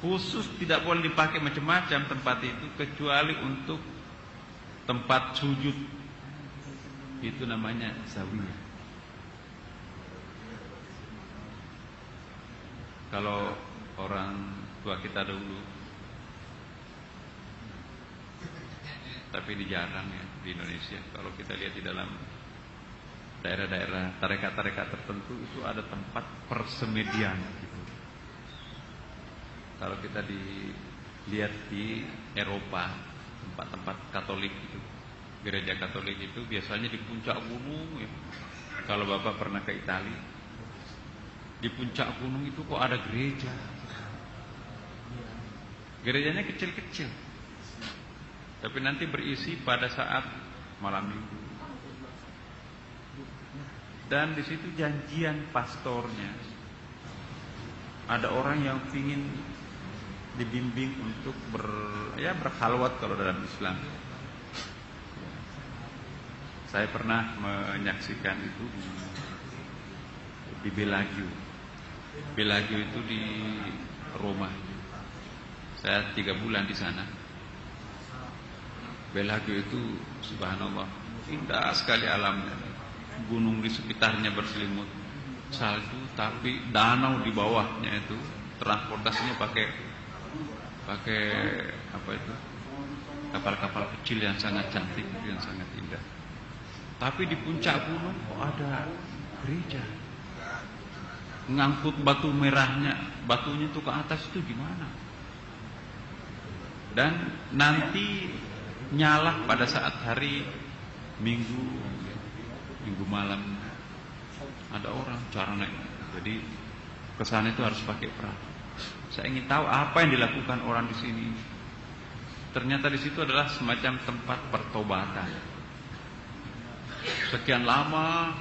Khusus tidak boleh dipakai macam-macam tempat itu kecuali untuk tempat sujud. Itu namanya zawiyah. Kalau orang tua kita dahulu, tapi ini jarang ya di Indonesia. Kalau kita lihat di dalam daerah-daerah tarekat-tarekat tertentu itu ada tempat persemedian gitu. Kalau kita dilihat di Eropa, tempat-tempat Katolik itu, gereja Katolik itu biasanya di puncak gunung ya. Kalau Bapak pernah ke Italia, di puncak gunung itu kok ada gereja. Gerejanya kecil-kecil, tapi nanti berisi pada saat malam minggu. Dan di situ janjian pastornya. Ada orang yang ingin dibimbing untuk berkhalwat kalau dalam Islam. Saya pernah menyaksikan itu di Bellagio. Bellagio itu di Roma. Saya 3 bulan di sana. Bellagio itu subhanallah indah sekali alamnya. Gunung di sekitarnya berselimut salju, tapi danau di bawahnya itu transportasinya pakai apa itu? Kapal-kapal kecil yang sangat cantik, yang sangat indah. Tapi di puncak gunung kok ada gereja. Ngangkut batu merahnya, batunya itu ke atas itu gimana? Dan nanti nyala pada saat hari Minggu malam. Ada orang cara naik. Jadi ke sana itu harus pakai perahu. Saya ingin tahu apa yang dilakukan orang di sini. Ternyata di situ adalah semacam tempat pertobatan. Sekian lama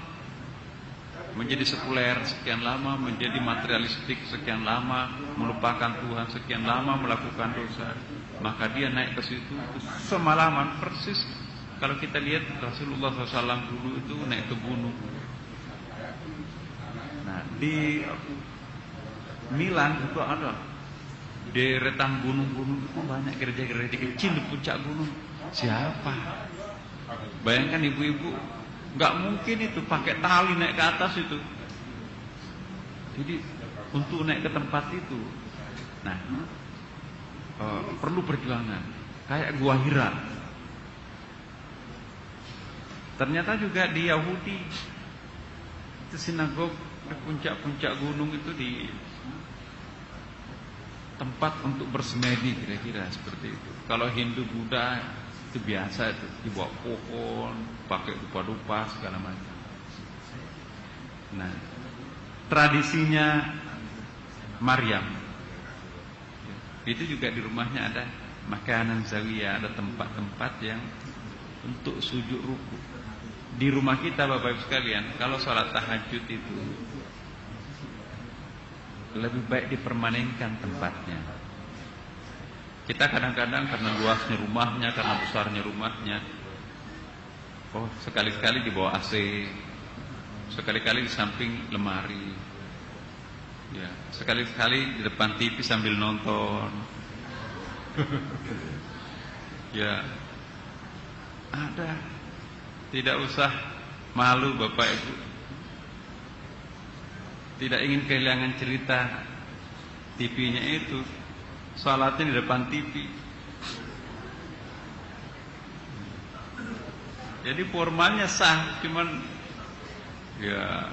menjadi sekuler, sekian lama menjadi materialistik, sekian lama melupakan Tuhan, sekian lama melakukan dosa. Maka dia naik ke situ semalaman persis. Kalau kita lihat Rasulullah SAW dulu itu naik ke gunung. Nah, di Milan itu ada deretan gunung-gunung itu banyak gereja-gereja kecil di puncak gunung. Siapa? Bayangkan ibu-ibu, nggak mungkin itu pakai tali naik ke atas itu. Jadi untuk naik ke tempat itu, nah perlu perjuangan. Kayak Gua Hira. Ternyata juga di Yahudi itu sinagog di puncak-puncak gunung itu tempat untuk bersemedi, kira-kira seperti itu. Kalau Hindu Buddha itu biasa itu, di bawah pohon, pakai dupa-dupa segala macam. Nah, tradisinya Maryam itu juga di rumahnya ada makanan zawiyah, ada tempat-tempat yang untuk sujud ruku. Di rumah kita Bapak Ibu sekalian, kalau sholat tahajud itu lebih baik dipermanenkan tempatnya. Kita kadang-kadang karena luasnya rumahnya, karena besarnya rumahnya, sekali-kali di bawah AC, sekali-kali di samping lemari, ya, sekali-kali di depan TV sambil nonton. Ya, ada. Tidak usah malu Bapak Ibu. Tidak ingin kehilangan cerita TV-nya itu, salatnya di depan TV. Jadi formalnya sah, cuman ya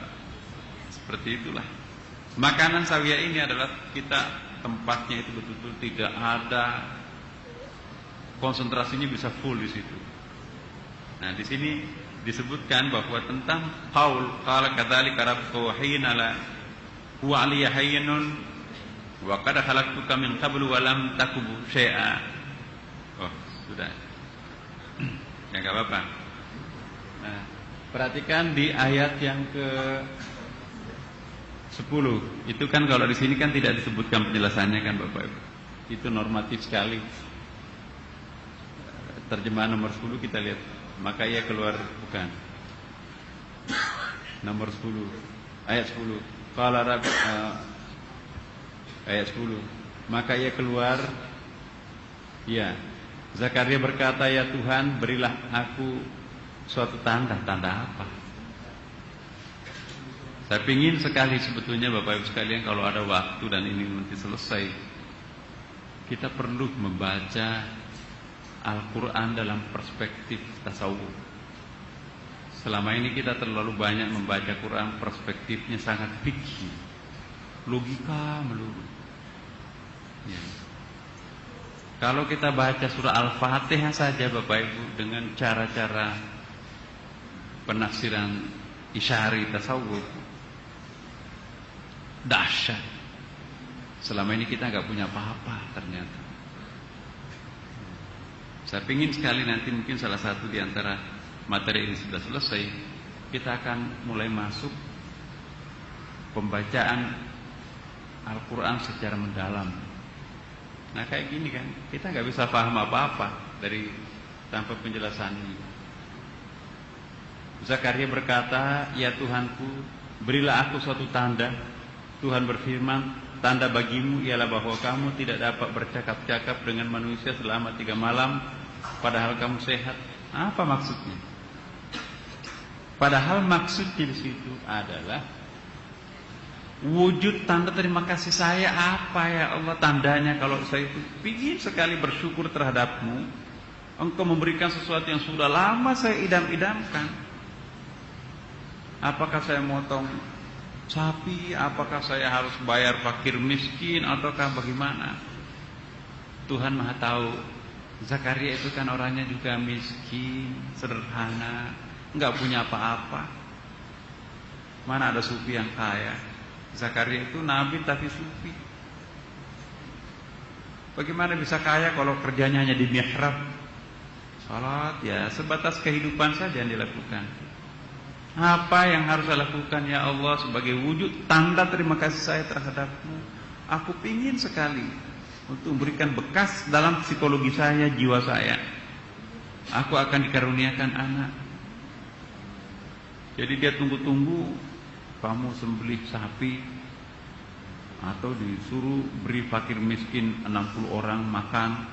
seperti itulah. Makanan zawiyah ini adalah kita tempatnya itu betul-betul tidak ada, konsentrasinya bisa full di situ. Nah, di sini disebutkan bahwa tentang qaul qala kadzalika rabbuka hina la huwa aliyya hayyun wa qad khalaqtuka min qablu wa lam taku syai'a. Oh, sudah. Ya enggak apa-apa. Nah, perhatikan di ayat yang ke 10. Itu kan kalau di sini kan tidak disebutkan penjelasannya kan Bapak Ibu. Itu normatif sekali. Terjemahan nomor 10 kita lihat. Maka ia keluar, bukan. Nomor 10. Ayat 10. Qala rabbi ayat 10. Maka ia keluar. Ya. Zakaria berkata, "Ya Tuhan, berilah aku suatu tanda." Tanda apa? Saya ingin sekali sebetulnya Bapak Ibu sekalian, kalau ada waktu dan ini nanti selesai, kita perlu membaca Al-Quran dalam perspektif tasawuf. Selama ini kita terlalu banyak membaca Quran, perspektifnya sangat fikih, logika melulu. Ya. Kalau kita baca surah Al-Fatihah saja Bapak Ibu, dengan cara-cara penafsiran isyari tasawuf, dahsyat. Selama ini kita nggak punya apa-apa ternyata. Saya ingin sekali nanti mungkin salah satu di antara materi ini sudah selesai, kita akan mulai masuk pembacaan Al-Quran secara mendalam. Nah kayak gini kan, kita nggak bisa paham apa-apa dari tanpa penjelasan ini. Zakaria berkata, "Ya Tuhanku, berilah aku suatu tanda." Tuhan berfirman, "Tanda bagimu ialah bahwa kamu tidak dapat bercakap-cakap dengan manusia selama 3 malam, padahal kamu sehat." Apa maksudnya? Padahal maksudnya di situ adalah wujud tanda terima kasih saya. Apa ya Allah tandanya kalau saya itu ingin sekali bersyukur terhadapmu? Engkau memberikan sesuatu yang sudah lama saya idam-idamkan. Apakah saya motong sapi, apakah saya harus bayar fakir miskin, ataukah bagaimana? Tuhan Maha tahu. Zakaria itu kan orangnya juga miskin, sederhana, enggak punya apa-apa. Mana ada sufi yang kaya? Zakaria itu nabi tapi sufi. Bagaimana bisa kaya kalau kerjanya hanya di mihrab? Salat ya sebatas kehidupan saja yang dilakukan. Apa yang harus saya lakukan ya Allah sebagai wujud tanda terima kasih saya terhadapmu? Aku ingin sekali untuk memberikan bekas dalam psikologi saya, jiwa saya. Aku akan dikaruniakan anak. Jadi dia tunggu-tunggu kamu sembelih sapi atau disuruh beri fakir miskin 60 orang makan,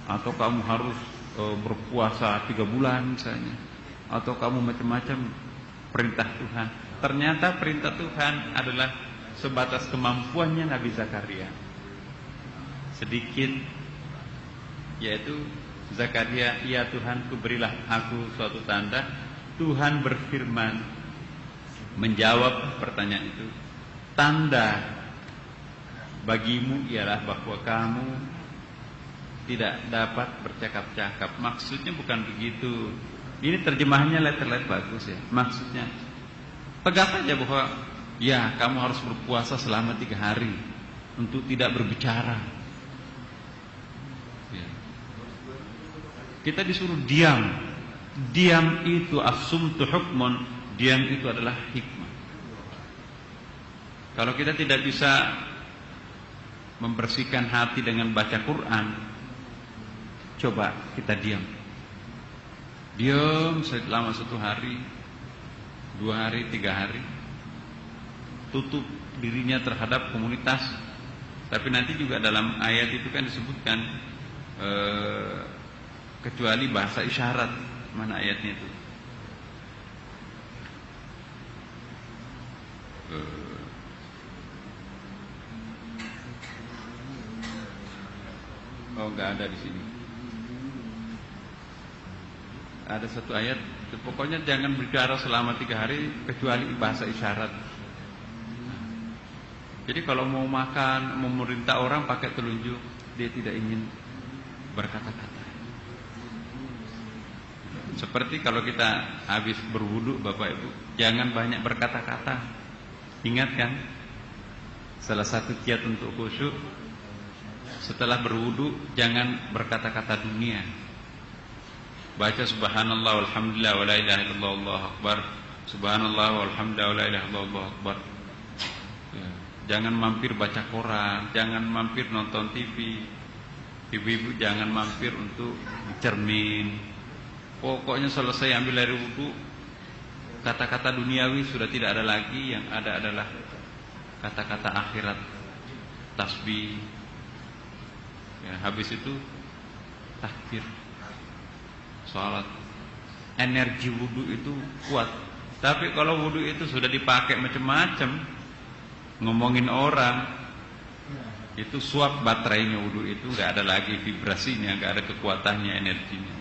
atau kamu harus berpuasa 3 bulan misalnya, atau kamu macam-macam perintah Tuhan. Ternyata perintah Tuhan adalah sebatas kemampuannya Nabi Zakaria. Sedikit, yaitu Zakaria, "Ya Tuhanku, berilah aku suatu tanda." Tuhan berfirman, menjawab pertanyaan itu, "Tanda bagimu ialah bahwa kamu tidak dapat bercakap-cakap. Maksudnya bukan begitu. Ini terjemahannya letter-letter bagus ya. Maksudnya tegas saja bahwa ya kamu harus berpuasa selama 3 hari untuk tidak berbicara. Ya. Kita disuruh diam. Diam itu as-sumtu hukmun. Diam itu adalah hikmah. Kalau kita tidak bisa membersihkan hati dengan baca Quran, coba kita diam. Diam selama 1 hari, 2 hari, 3 hari. Tutup dirinya terhadap komunitas. Tapi nanti juga dalam ayat itu kan disebutkan kecuali bahasa isyarat. Mana ayatnya itu? Oh, enggak ada di sini. Ada satu ayat, pokoknya jangan bicara selama 3 hari kecuali bahasa isyarat. Jadi kalau mau makan, mau memerintah orang pakai telunjuk, dia tidak ingin berkata-kata. Seperti kalau kita habis berwudu, Bapak Ibu, jangan banyak berkata-kata. Ingat kan? Salah satu kiat untuk khusyuk, setelah berwudu jangan berkata-kata dunia. Baca subhanallah walhamdulillah wa la ilaha illallah wallahu akbar. Subhanallah walhamdulillah wa la ilaha illallah wallahu akbar. Ya. Jangan mampir baca koran, jangan mampir nonton TV. Ibu-ibu jangan mampir untuk cermin. Pokoknya selesai ambil air wudu, kata-kata duniawi sudah tidak ada lagi, yang ada adalah kata-kata akhirat, tasbih. Ya, habis itu takbir, salat. Energi wudu itu kuat. Tapi kalau wudu itu sudah dipakai macam-macam, ngomongin orang, itu suap baterainya wudu itu, nggak ada lagi vibrasinya, nggak ada kekuatannya, energinya.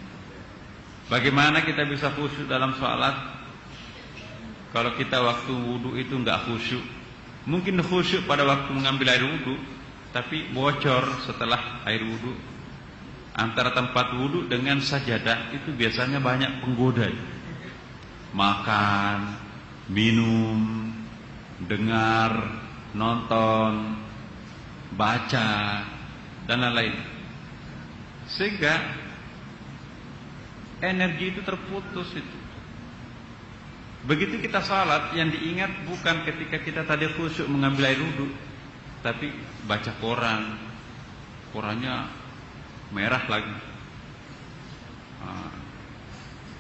Bagaimana kita bisa khusyuk dalam salat kalau kita waktu wudu itu nggak khusyuk? Mungkin khusyuk pada waktu mengambil air wudu, tapi bocor setelah air wudu. Antara tempat wudu dengan sajadah itu biasanya banyak penggoda. Makan, minum, dengar, nonton, baca, dan lain-lain. Sehingga energi itu terputus itu. Begitu kita salat, yang diingat bukan ketika kita tadi khusyuk mengambil air wudu, tapi baca koran. Korannya merah lagi.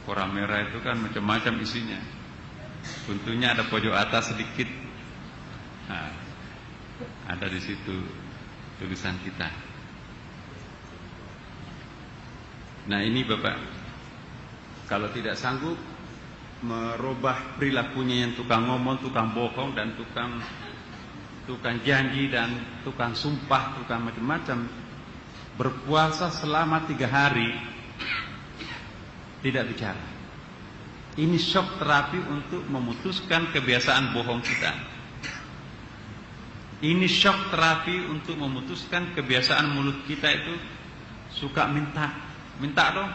Koran merah itu kan macam-macam isinya. Tentunya ada pojok atas sedikit. Ada di situ tulisan kita. Nah ini Bapak, kalau tidak sanggup merubah perilakunya yang tukang ngomong, tukang bohong, dan tukang janji, dan tukang sumpah, tukang macam-macam, berpuasa selama 3 hari tidak bicara. Ini shock terapi untuk memutuskan kebiasaan bohong kita. Ini shock terapi untuk memutuskan kebiasaan mulut kita itu suka minta dong.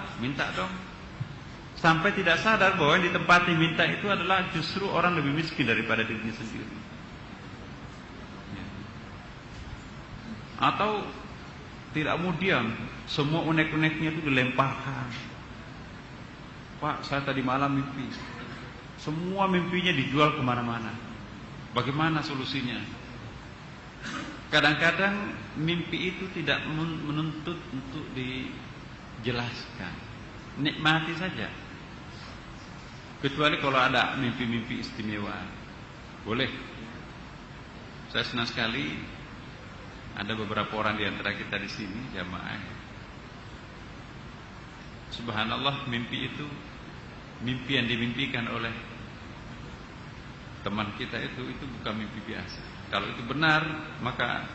Sampai tidak sadar bahwa yang ditempati minta itu adalah justru orang lebih miskin daripada dirinya sendiri. Atau tidak mau diam, semua unek-uneknya itu dilemparkan. Pak, saya tadi malam mimpi. Semua mimpinya dijual kemana-mana. Bagaimana solusinya? Kadang-kadang mimpi itu tidak menuntut untuk dijelaskan. Nikmati saja. Kecuali kalau ada mimpi-mimpi istimewa, boleh. Saya senang sekali ada beberapa orang di antara kita di sini jamaah. Subhanallah, mimpi itu, mimpi yang dimimpikan oleh teman kita itu bukan mimpi biasa. Kalau itu benar, maka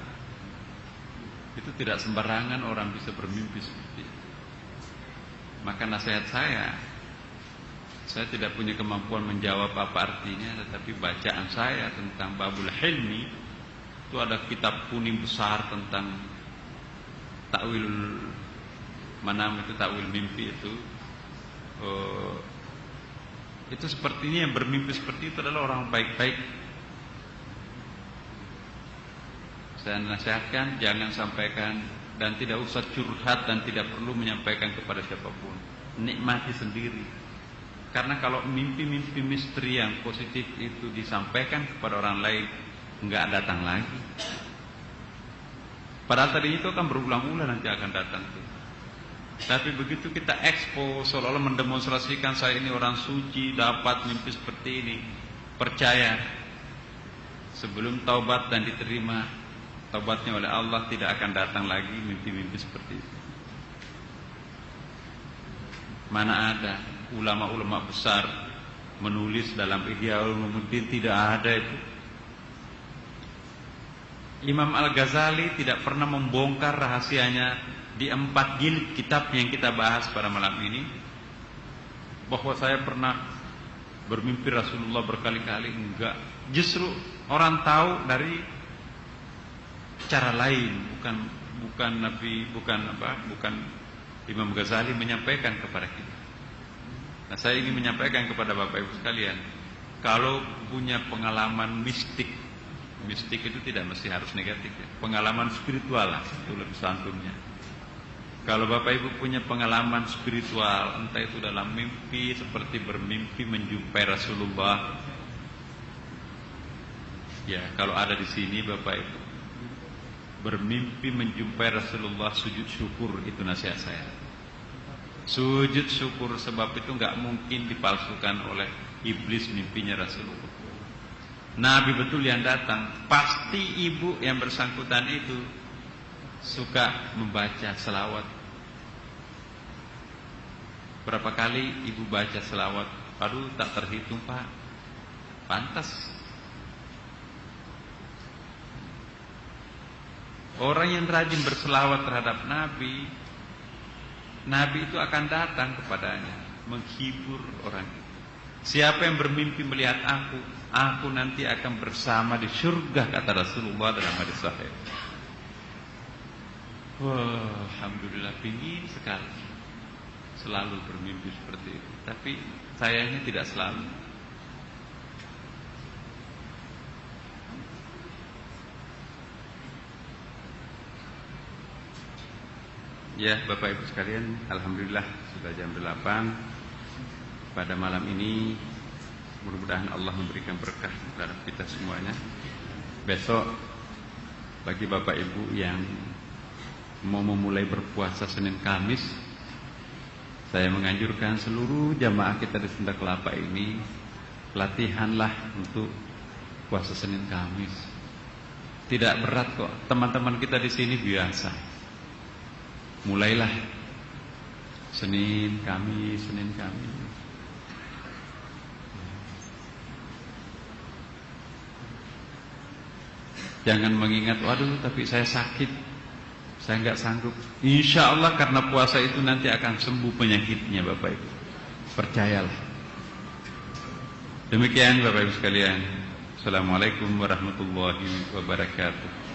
itu tidak sembarangan orang bisa bermimpi seperti itu. Maka nasihat saya tidak punya kemampuan menjawab apa artinya, tetapi bacaan saya tentang babul hilmi Itu ada kitab kuning besar tentang takwil manam, itu takwil mimpi itu. Itu sepertinya yang bermimpi seperti itu adalah orang baik-baik. Saya nasihatkan jangan sampaikan dan tidak usah curhat dan tidak perlu menyampaikan kepada siapapun. Nikmati sendiri. Karena kalau mimpi-mimpi misteri yang positif itu disampaikan kepada orang lain, enggak datang lagi. Padahal tadi itu akan berulang-ulang nanti akan datang tuh. Tapi begitu kita expose seolah-olah mendemonstrasikan saya ini orang suci dapat mimpi seperti ini, percaya sebelum taubat dan diterima taubatnya oleh Allah tidak akan datang lagi mimpi-mimpi seperti itu. Mana ada ulama-ulama besar menulis dalam Ihya Ulumuddin, tidak ada itu. Imam Al-Ghazali tidak pernah membongkar rahasianya di 4 jilid kitab yang kita bahas pada malam ini, bahwa saya pernah bermimpi Rasulullah berkali-kali, enggak. Justru orang tahu dari cara lain, bukan Nabi, bukan Imam Ghazali menyampaikan kepada kita. Nah, saya ingin menyampaikan kepada Bapak Ibu sekalian, kalau punya pengalaman mistik itu tidak mesti harus negatif ya. Pengalaman spiritual lah, itu lebih santunnya. Kalau Bapak Ibu punya pengalaman spiritual, entah itu dalam mimpi seperti bermimpi menjumpai Rasulullah, ya kalau ada di sini Bapak Ibu bermimpi menjumpai Rasulullah, sujud syukur, itu nasihat saya. Sujud syukur, sebab itu nggak mungkin dipalsukan oleh iblis mimpinya Rasulullah. Nabi betul yang datang. Pasti ibu yang bersangkutan itu suka membaca selawat. Berapa kali ibu baca selawat? Aduh, tak terhitung Pak. Pantas. Orang yang rajin berselawat terhadap Nabi, Nabi itu akan datang kepadanya, menghibur orang itu. Siapa yang bermimpi melihat aku nanti akan bersama di surga, kata Rasulullah dalam hadis sahih. Wah, alhamdulillah, pingin sekali selalu bermimpi seperti itu. Tapi sayangnya tidak selalu. Ya, Bapak Ibu sekalian, alhamdulillah sudah jam 8. Pada malam ini mudah-mudahan Allah memberikan berkah kepada kita semuanya. Besok bagi Bapak Ibu yang mau memulai berpuasa Senin Kamis, saya menganjurkan seluruh jamaah kita di Sunda Kelapa ini, latihanlah untuk puasa Senin Kamis. Tidak berat kok, teman-teman kita di sini biasa. Mulailah Senin Kamis. Jangan mengingat, waduh tapi saya sakit, saya nggak sanggup. Insya Allah karena puasa itu nanti akan sembuh penyakitnya Bapak Ibu. Percayalah. Demikian Bapak Ibu sekalian. Assalamualaikum warahmatullahi wabarakatuh.